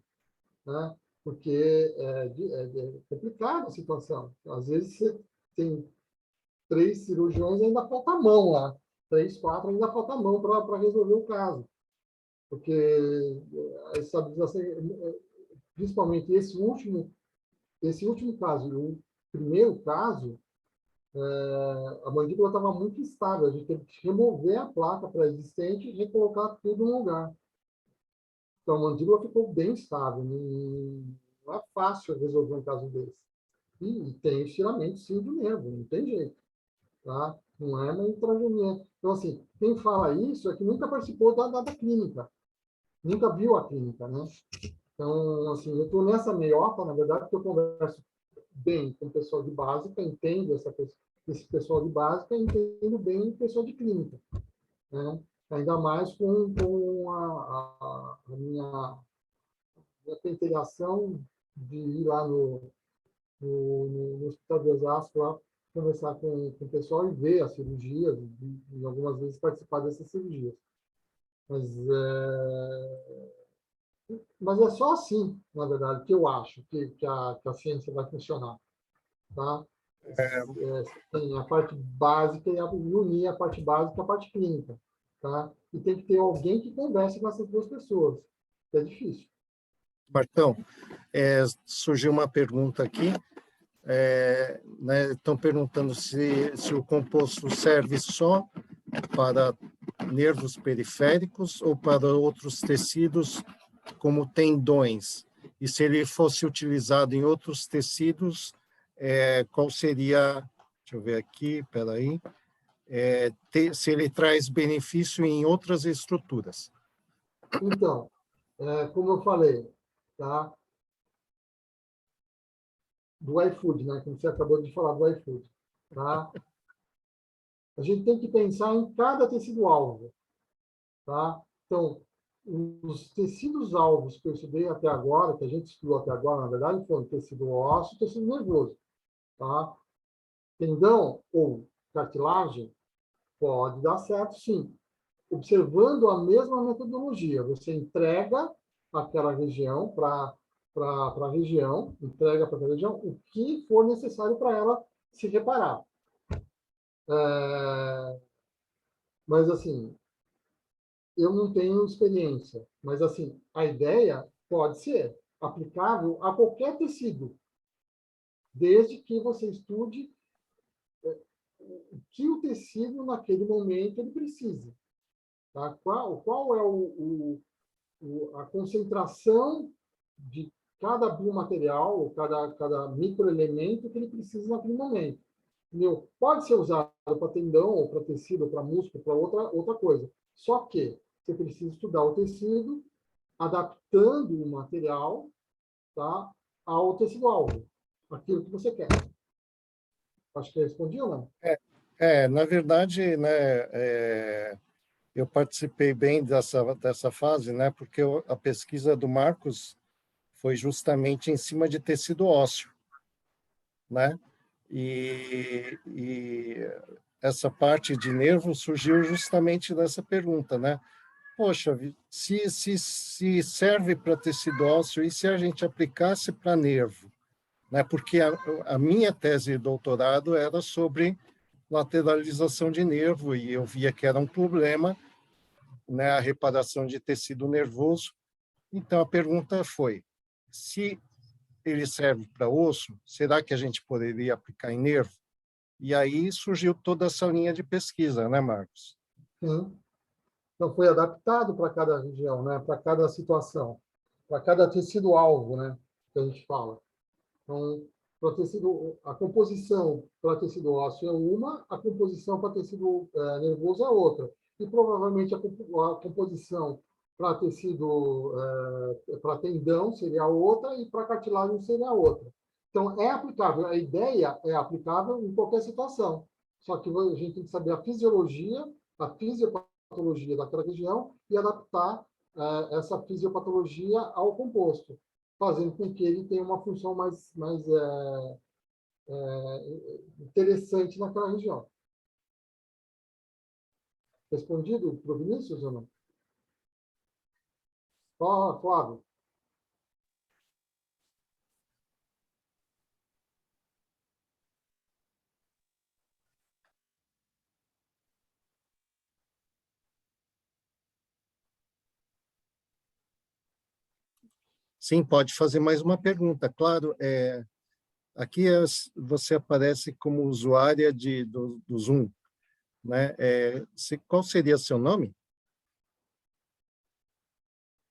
Speaker 2: né? Porque é complicada a situação. Às vezes você tem 3 cirurgiões e ainda falta mão lá. 3, 4 ainda falta mão para resolver o caso. Porque a estabilização, principalmente esse último caso, o primeiro caso, a mandíbula estava muito instável, a gente teve que remover a placa pré-existente e recolocar tudo no lugar. Então, a mandíbula ficou bem estável, não é fácil resolver um caso desse. E tem estiramento, sim, do nervo, não tem jeito. Tá? Não é uma intragenia. Então, assim, quem fala isso é que nunca participou da clínica, nunca viu a clínica, né? Então, assim, eu estou nessa meiota, na verdade, porque eu converso bem com o pessoal de básica, entendo esse pessoal de básica, entendo bem o pessoal de clínica, né? Ainda mais com a minha pentelhação de ir lá no Hospital de Osasco, lá, conversar com o pessoal e ver as cirurgias, e algumas vezes participar dessas cirurgias. Mas é só assim, na verdade, que eu acho que a ciência vai funcionar. Tá? Tem a parte básica e unir a parte básica à parte clínica. Tá? E tem que ter alguém que converse com essas duas pessoas. É difícil.
Speaker 1: Martão, surgiu uma pergunta aqui. Né, estão perguntando se o composto serve só para nervos periféricos ou para outros tecidos, como tendões. E se ele fosse utilizado em outros tecidos, qual seria, deixa eu ver aqui, espera aí, se ele traz benefício em outras estruturas.
Speaker 2: Então, como eu falei, tá? Do iFood, né? Como você acabou de falar do iFood, tá? A gente tem que pensar em cada tecido-alvo, tá? Então, os tecidos alvos que eu estudei até agora, que a gente estudou até agora, na verdade, foram tecido ósseo e tecido nervoso. Tá? Tendão ou cartilagem pode dar certo, sim. Observando a mesma metodologia, você entrega aquela região para a região, entrega para aquela região o que for necessário para ela se reparar. Mas, assim, eu não tenho experiência, mas, assim, a ideia pode ser aplicável a qualquer tecido, desde que você estude o que o tecido, naquele momento, ele precisa. Tá? Qual é a concentração de cada biomaterial, ou cada microelemento que ele precisa naquele momento. Entendeu? Pode ser usado para tendão, ou para tecido, ou para músculo, para outra coisa. Só que você precisa estudar o tecido, adaptando o material, tá, ao tecido-alvo, aquilo que você quer. Acho que eu respondi ou não?
Speaker 1: Na verdade, né, eu participei bem dessa fase, né, porque a pesquisa do Marcos foi justamente em cima de tecido ósseo, né? E essa parte de nervo surgiu justamente dessa pergunta, né? Poxa, se serve para tecido ósseo, e se a gente aplicasse para nervo? Né? Porque a minha tese de doutorado era sobre lateralização de nervo, e eu via que era um problema, né, a reparação de tecido nervoso. Então, a pergunta foi, se ele serve para osso, será que a gente poderia aplicar em nervo? E aí surgiu toda essa linha de pesquisa, né, Marcos?
Speaker 2: Sim. Então, foi adaptado para cada região, né? Para cada situação, para cada tecido-alvo, né? Que a gente fala. Então, para tecido, a composição para tecido ósseo é uma, a composição para tecido nervoso é outra. E provavelmente a composição para tecido, para tendão seria outra e para cartilagem seria outra. Então, é aplicável. A ideia é aplicável em qualquer situação. Só que a gente tem que saber a fisiologia, a fisiopatologia daquela região e adaptar essa fisiopatologia ao composto, fazendo com que ele tenha uma função mais interessante naquela região. Respondido para o Vinícius ou não? Fala, Flávio.
Speaker 1: Sim, pode fazer mais uma pergunta. Claro, aqui você aparece como usuária do Zoom, né? Qual seria seu nome?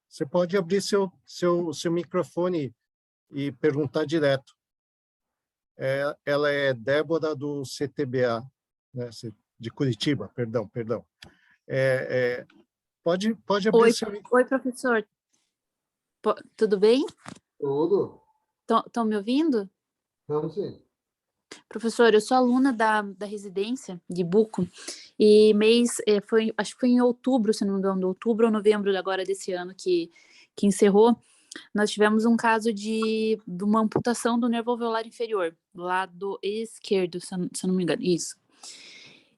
Speaker 1: Você pode abrir seu microfone e perguntar direto. Ela é Débora do CTBA, né? De Curitiba, perdão. Pode abrir
Speaker 7: Oi,
Speaker 1: seu...
Speaker 7: oi, professor. Tudo bem?
Speaker 2: Tudo.
Speaker 7: Estão me ouvindo?
Speaker 2: Vamos sim.
Speaker 7: Professor, eu sou aluna da residência de Buco e acho que foi em outubro, se não me engano, outubro ou novembro agora desse ano que encerrou, nós tivemos um caso de uma amputação do nervo alveolar inferior, lado esquerdo, se eu não me engano, isso.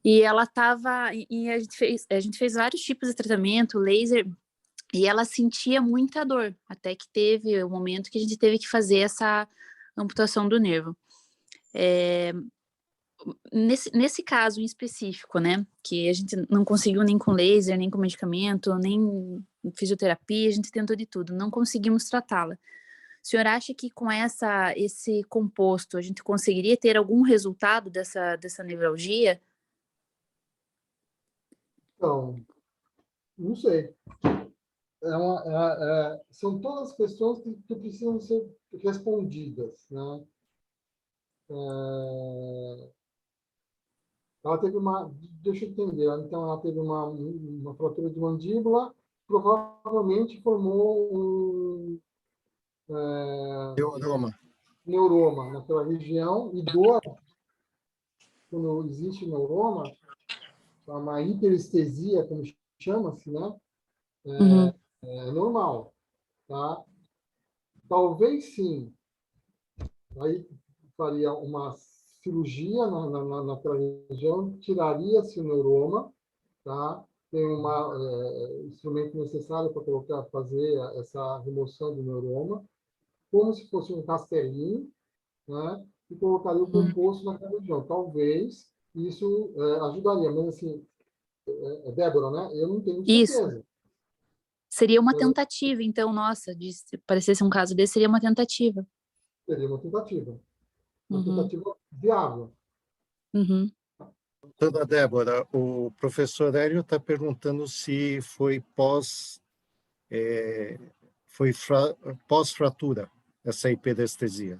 Speaker 7: E ela estava, e a gente fez vários tipos de tratamento, laser, e ela sentia muita dor, até que teve um momento que a gente teve que fazer essa amputação do nervo. Nesse caso em específico, né, que a gente não conseguiu nem com laser, nem com medicamento, nem fisioterapia, a gente tentou de tudo, não conseguimos tratá-la. O senhor acha que com esse composto a gente conseguiria ter algum resultado dessa nevralgia?
Speaker 2: Então, não sei. São todas questões que precisam ser respondidas, né? Ela teve deixa eu entender, então ela teve uma fratura de mandíbula, provavelmente formou um neuroma naquela região, e dor, quando existe neuroma, uma hiperestesia, como chama-se, né? É normal, tá? Talvez sim. Aí faria uma cirurgia naquela região, tiraria-se o neuroma, tá? Tem um instrumento necessário para colocar, fazer essa remoção do neuroma, como se fosse um castelinho, né? E colocaria o composto naquela região. Talvez isso ajudaria, mas assim, Débora, né? Eu não tenho
Speaker 7: Isso.
Speaker 2: certeza.
Speaker 7: Seria uma tentativa, então, nossa, de se parecesse um caso desse, seria uma tentativa.
Speaker 2: Seria uma tentativa. Uma
Speaker 7: Uhum,
Speaker 2: tentativa viável.
Speaker 7: uhum.
Speaker 1: Dona Débora, o professor Hélio está perguntando se foi pós-fratura, essa hiperestesia.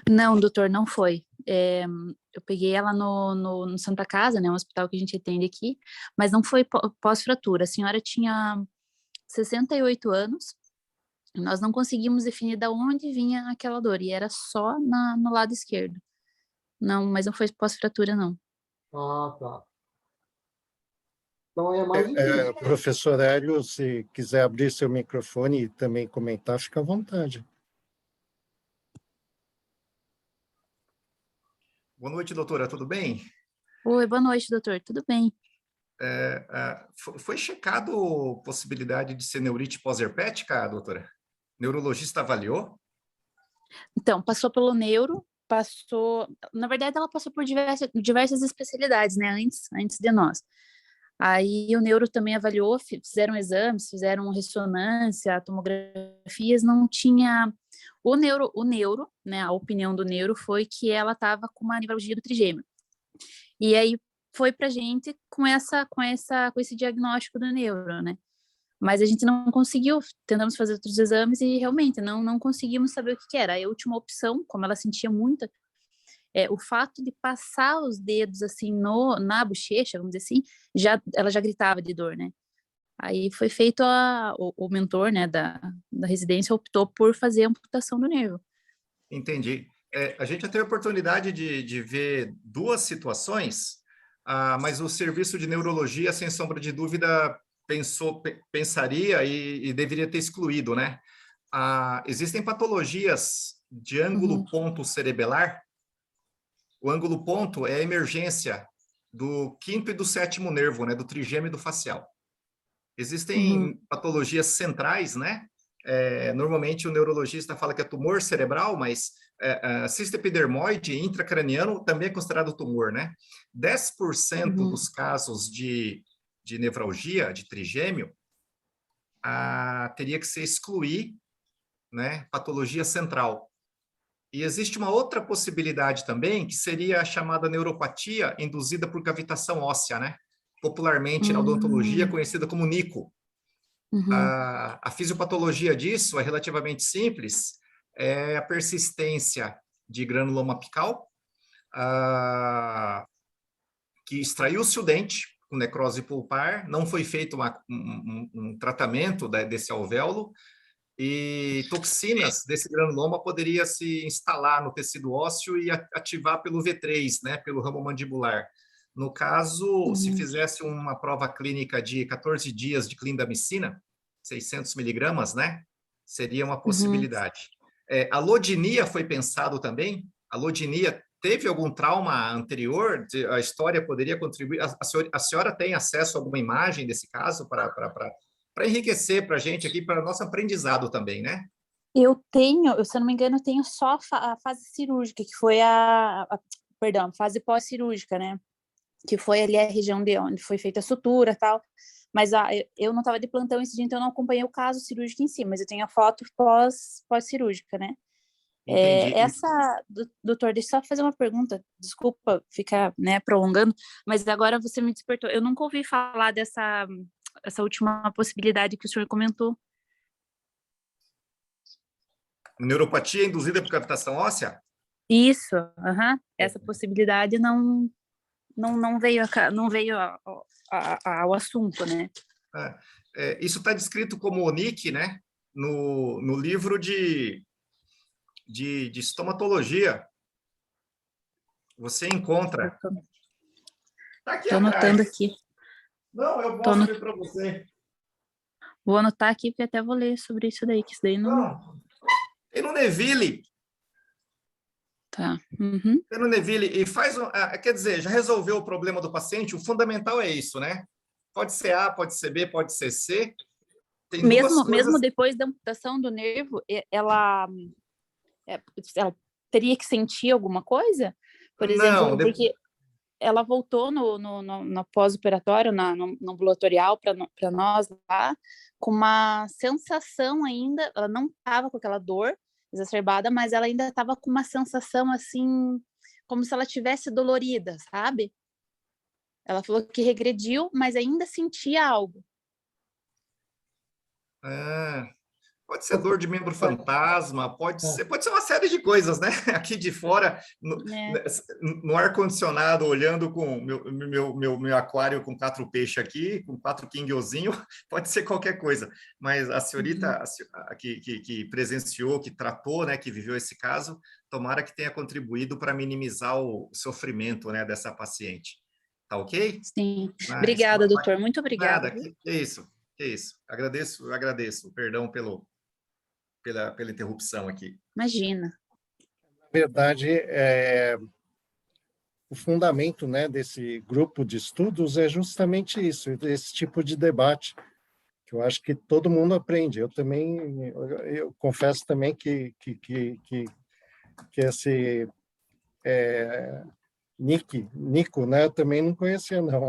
Speaker 7: Não, doutor, não foi. Eu peguei ela no Santa Casa, né, um hospital que a gente atende aqui, mas não foi pós-fratura. A senhora tinha 68 anos, nós não conseguimos definir de onde vinha aquela dor, e era só no lado esquerdo. Não, mas não foi pós-fratura, não.
Speaker 2: Ah, tá. Então é mais difícil.
Speaker 1: Professor Hélio, se quiser abrir seu microfone e também comentar, fica à vontade.
Speaker 5: Boa noite, doutora, tudo bem?
Speaker 7: Oi, boa noite, doutor, tudo bem?
Speaker 5: Foi checado possibilidade de ser neurite pós-herpética, doutora? Neurologista avaliou?
Speaker 7: Então, passou pelo neuro, na verdade, ela passou por diversas especialidades, né, antes de nós. Aí o neuro também avaliou, fizeram exames, fizeram ressonância, tomografias, não tinha... O neuro, né, a opinião do neuro foi que ela estava com uma nevralgia do trigêmeo. E aí foi pra gente com esse diagnóstico do neuro, né? Mas a gente não conseguiu, tentamos fazer outros exames e realmente não conseguimos saber o que era. A última opção, como ela sentia muita, o fato de passar os dedos assim na bochecha, vamos dizer assim, ela já gritava de dor, né? Aí foi feito o mentor, né, da residência optou por fazer a amputação do nervo.
Speaker 5: Entendi. A gente já teve a oportunidade de ver duas situações, mas o serviço de neurologia, sem sombra de dúvida, pensaria e deveria ter excluído, né? Existem patologias de ângulo ponto cerebelar. O ângulo ponto é a emergência do quinto e do sétimo nervo, né? Do trigêmeo e do facial. Existem patologias centrais, né? Normalmente o neurologista fala que é tumor cerebral, mas cisto epidermoide intracraniano também é considerado tumor, né? 10% dos casos de nevralgia, de trigêmeo, teria que se excluir, né, patologia central. E existe uma outra possibilidade também, que seria a chamada neuropatia induzida por cavitação óssea, né? Popularmente na odontologia conhecida como NICO. A fisiopatologia disso é relativamente simples, é a persistência de granuloma apical, que extraiu-se o dente com necrose pulpar, não foi feito um tratamento desse alvéolo, e toxinas desse granuloma poderia se instalar no tecido ósseo e ativar pelo V3, né, pelo ramo mandibular. No caso, se fizesse uma prova clínica de 14 dias de clindamicina, 600 miligramas, né, seria uma possibilidade. A lodinia foi pensado também. A lodinia teve algum trauma anterior? A história poderia contribuir? A senhora tem acesso a alguma imagem desse caso para enriquecer para a gente aqui, para nosso aprendizado também, né?
Speaker 7: Eu se eu não me engano, eu tenho só a fase cirúrgica, que foi perdão, a fase pós-cirúrgica, né? Que foi ali a região de onde foi feita a sutura e tal. Mas eu não estava de plantão esse dia, então eu não acompanhei o caso cirúrgico em si, mas eu tenho a foto pós-cirúrgica, né?
Speaker 5: Entendi.
Speaker 7: Doutor, deixa eu só fazer uma pergunta, desculpa ficar, né, prolongando, mas agora você me despertou. Eu nunca ouvi falar dessa última possibilidade que o senhor comentou.
Speaker 5: Neuropatia induzida por cavitação óssea?
Speaker 7: Isso, essa possibilidade não veio ao assunto, né?
Speaker 5: Isso está descrito como ONIC, né? No livro de estomatologia. Você encontra. Está aqui
Speaker 7: Estou anotando
Speaker 5: atrás.
Speaker 7: aqui.
Speaker 5: Não, eu mostro para você.
Speaker 7: Vou anotar aqui, porque até vou ler sobre isso daí, que isso daí não...
Speaker 5: Não. Tem no Neville.
Speaker 7: Tá. Uhum.
Speaker 5: Tem no Neville e faz... quer dizer, já resolveu o problema do paciente? O fundamental é isso, né? Pode ser A, pode ser B, pode ser C. Tem duas
Speaker 7: Mesmo
Speaker 5: coisas...
Speaker 7: depois da amputação do nervo, ela teria que sentir alguma coisa? Por exemplo,
Speaker 5: Não,
Speaker 7: porque ela voltou no pós-operatório, no ambulatorial para nós lá, com uma sensação ainda, ela não estava com aquela dor exacerbada, mas ela ainda estava com uma sensação assim, como se ela tivesse dolorida, sabe? Ela falou que regrediu, mas ainda sentia algo.
Speaker 5: Pode ser dor de membro fantasma, pode ser uma série de coisas, né? Aqui de fora, no ar-condicionado, olhando com meu aquário com 4 peixes aqui, com 4 kinguiozinhos, pode ser qualquer coisa. Mas a senhorita que presenciou, que tratou, né, que viveu esse caso, tomara que tenha contribuído para minimizar o sofrimento, né, dessa paciente. Tá ok?
Speaker 7: Sim. Obrigada, doutor. Muito obrigada.
Speaker 5: Nada, que isso. Que isso. Agradeço. Perdão pela interrupção aqui.
Speaker 7: Imagina.
Speaker 1: Na verdade, o fundamento, né, desse grupo de estudos é justamente isso, esse tipo de debate, que eu acho que todo mundo aprende. Eu também, eu confesso também que esse Nico, né, eu também não conhecia, não,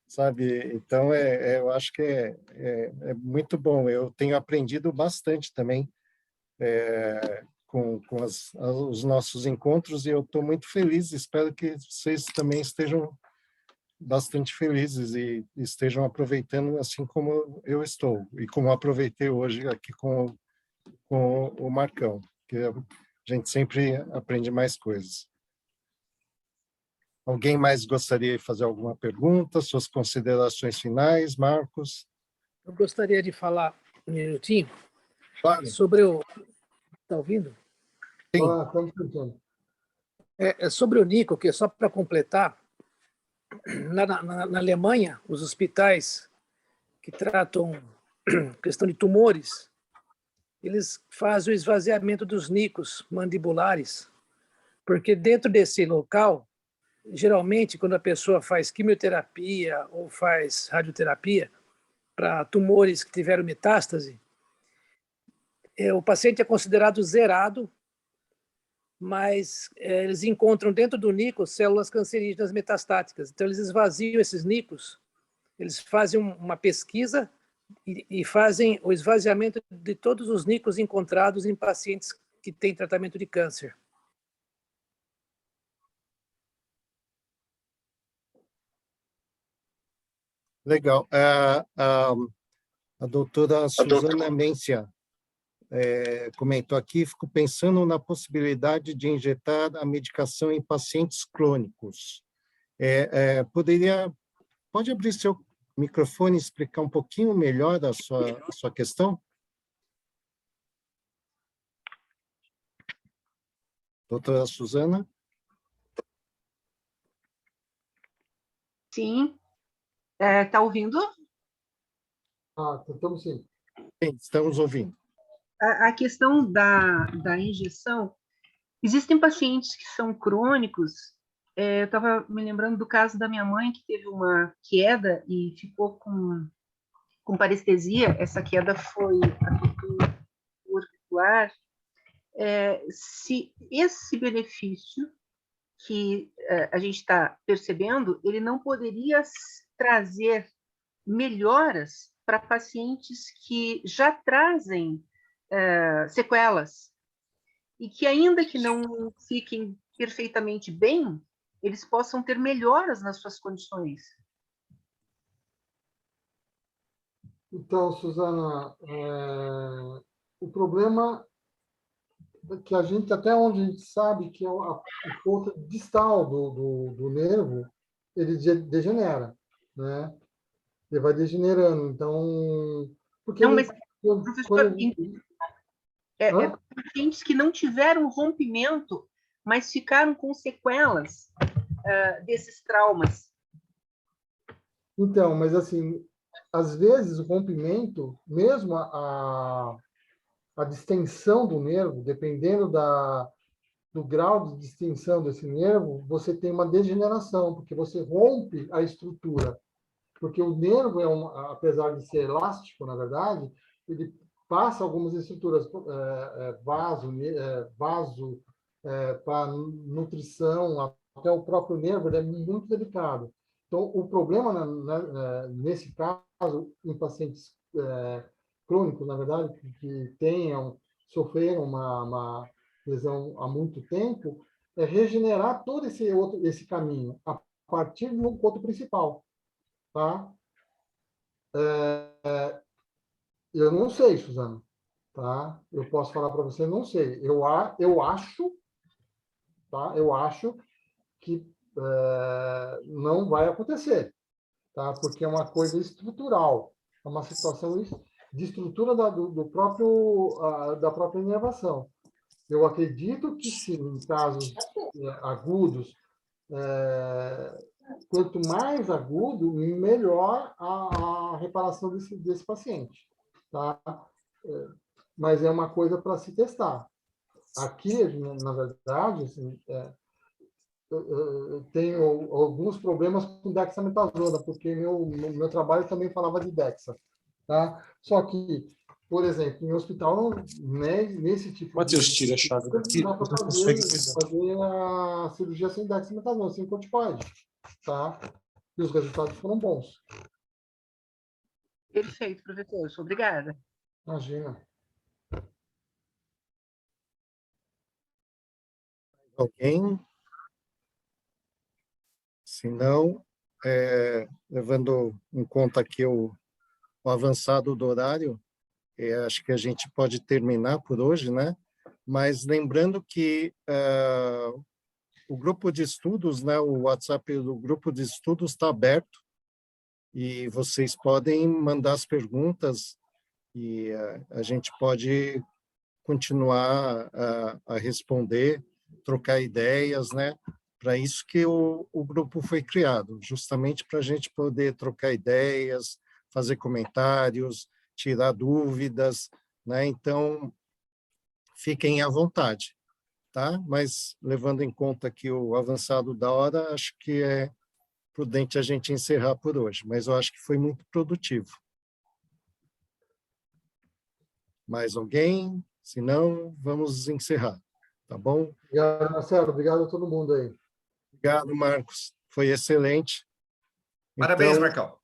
Speaker 1: sabe? Então, eu acho que é muito bom. Eu tenho aprendido bastante também com os nossos encontros e eu estou muito feliz. Espero que vocês também estejam bastante felizes e estejam aproveitando assim como eu estou e como aproveitei hoje aqui com o Marcão, que a gente sempre aprende mais coisas. Alguém mais gostaria de fazer alguma pergunta? Suas considerações finais, Marcos?
Speaker 8: Eu gostaria de falar um minutinho
Speaker 1: Claro.
Speaker 8: sobre o... Está ouvindo?
Speaker 1: Sim.
Speaker 2: Estamos escutando.
Speaker 8: Sobre o Nico, que só para completar, na Alemanha, os hospitais que tratam questão de tumores, eles fazem o esvaziamento dos nicos mandibulares, porque dentro desse local, geralmente, quando a pessoa faz quimioterapia ou faz radioterapia para tumores que tiveram metástase, o paciente é considerado zerado, mas eles encontram dentro do nico células cancerígenas metastáticas. Então, eles esvaziam esses nicos, eles fazem uma pesquisa e fazem o esvaziamento de todos os nicos encontrados em pacientes que têm tratamento de câncer.
Speaker 1: Legal. A doutora Suzana Mencia comentou aqui, fico pensando na possibilidade de injetar a medicação em pacientes crônicos. Pode abrir seu microfone e explicar um pouquinho melhor a sua questão? Doutora Suzana?
Speaker 9: Sim. Está ouvindo?
Speaker 2: Estamos sim.
Speaker 1: Sim, estamos ouvindo.
Speaker 9: A questão da injeção, existem pacientes que são crônicos. Eu estava me lembrando do caso da minha mãe, que teve uma queda e ficou com parestesia. Essa queda foi auricular. Se esse benefício que a gente está percebendo, ele não poderia trazer melhoras para pacientes que já trazem sequelas e que, ainda que não fiquem perfeitamente bem, eles possam ter melhoras nas suas condições.
Speaker 2: Então, Suzana, o problema é que a gente, até onde a gente sabe que o ponto distal do nervo, ele degenera, né? Ele vai degenerando. Então, porque
Speaker 9: não, mas pacientes que não tiveram rompimento, mas ficaram com sequelas desses traumas.
Speaker 2: Então, mas assim, às vezes, o rompimento, mesmo a distensão do nervo, dependendo do grau de distensão desse nervo, você tem uma degeneração, porque você rompe a estrutura. Porque o nervo, apesar de ser elástico, na verdade, ele passa algumas estruturas, vaso para nutrição, até o próprio nervo, ele é muito delicado. Então, o problema, nesse caso, em pacientes crônicos, na verdade, que sofreram uma lesão há muito tempo, é regenerar todo esse caminho, a partir do ponto principal. Tá? Eu não sei, Suzana. Tá? Eu posso falar para você, não sei. Eu acho, tá? Eu acho que não vai acontecer, tá? Porque é uma coisa estrutural, é uma situação de estrutura da própria inervação. Eu acredito que sim, em casos agudos, quanto mais agudo, melhor a reparação desse paciente, tá? Mas é uma coisa para se testar. Aqui, na verdade, assim, eu tenho alguns problemas com dexametasona, porque meu trabalho também falava de dexa, tá? Só que, por exemplo, em hospital, nesse tipo
Speaker 10: Matheus, tira a chave daqui,
Speaker 2: não dá para fazer a cirurgia sem dexametasona, sem corticoide, tá? E os resultados foram bons.
Speaker 9: Perfeito, professor. Obrigada.
Speaker 2: Imagina.
Speaker 1: Alguém? Se não, levando em conta aqui o avançado do horário, acho que a gente pode terminar por hoje, né? Mas lembrando que o grupo de estudos, né, o WhatsApp do grupo de estudos está aberto e vocês podem mandar as perguntas e a gente pode continuar a responder, trocar ideias, né? Para isso que o grupo foi criado, justamente para a gente poder trocar ideias, fazer comentários, tirar dúvidas, né? Então, fiquem à vontade, tá? Mas, levando em conta que o avançado da hora, acho que é prudente a gente encerrar por hoje, mas eu acho que foi muito produtivo. Mais alguém? Se não, vamos encerrar, tá bom?
Speaker 2: Obrigado, Marcelo. Obrigado a todo mundo aí.
Speaker 1: Obrigado, Marcos. Foi excelente.
Speaker 5: Parabéns,
Speaker 1: então,
Speaker 5: Marcão.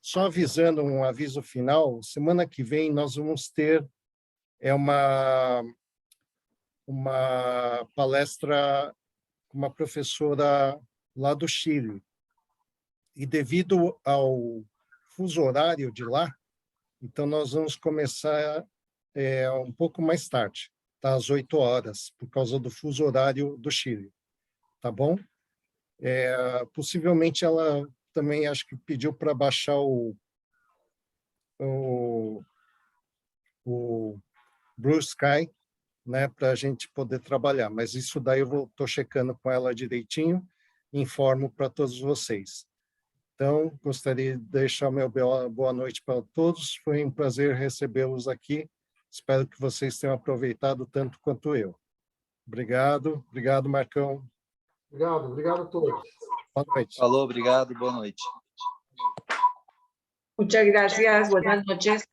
Speaker 1: Só avisando um aviso final, semana que vem nós vamos ter uma palestra com uma professora lá do Chile. E devido ao fuso horário de lá, então nós vamos começar um pouco mais tarde, tá? Às 8 horas, por causa do fuso horário do Chile. Tá bom? Possivelmente ela também acho que pediu para baixar o Blue Sky, né, para a gente poder trabalhar. Mas isso daí eu estou checando com ela direitinho, informo para todos vocês. Então, gostaria de deixar meu boa noite para todos. Foi um prazer recebê-los aqui. Espero que vocês tenham aproveitado tanto quanto eu. Obrigado. Obrigado, Marcão.
Speaker 2: Obrigado a todos.
Speaker 1: Boa noite.
Speaker 10: Falou, obrigado, boa noite.
Speaker 6: Muchas gracias. Buenas noches.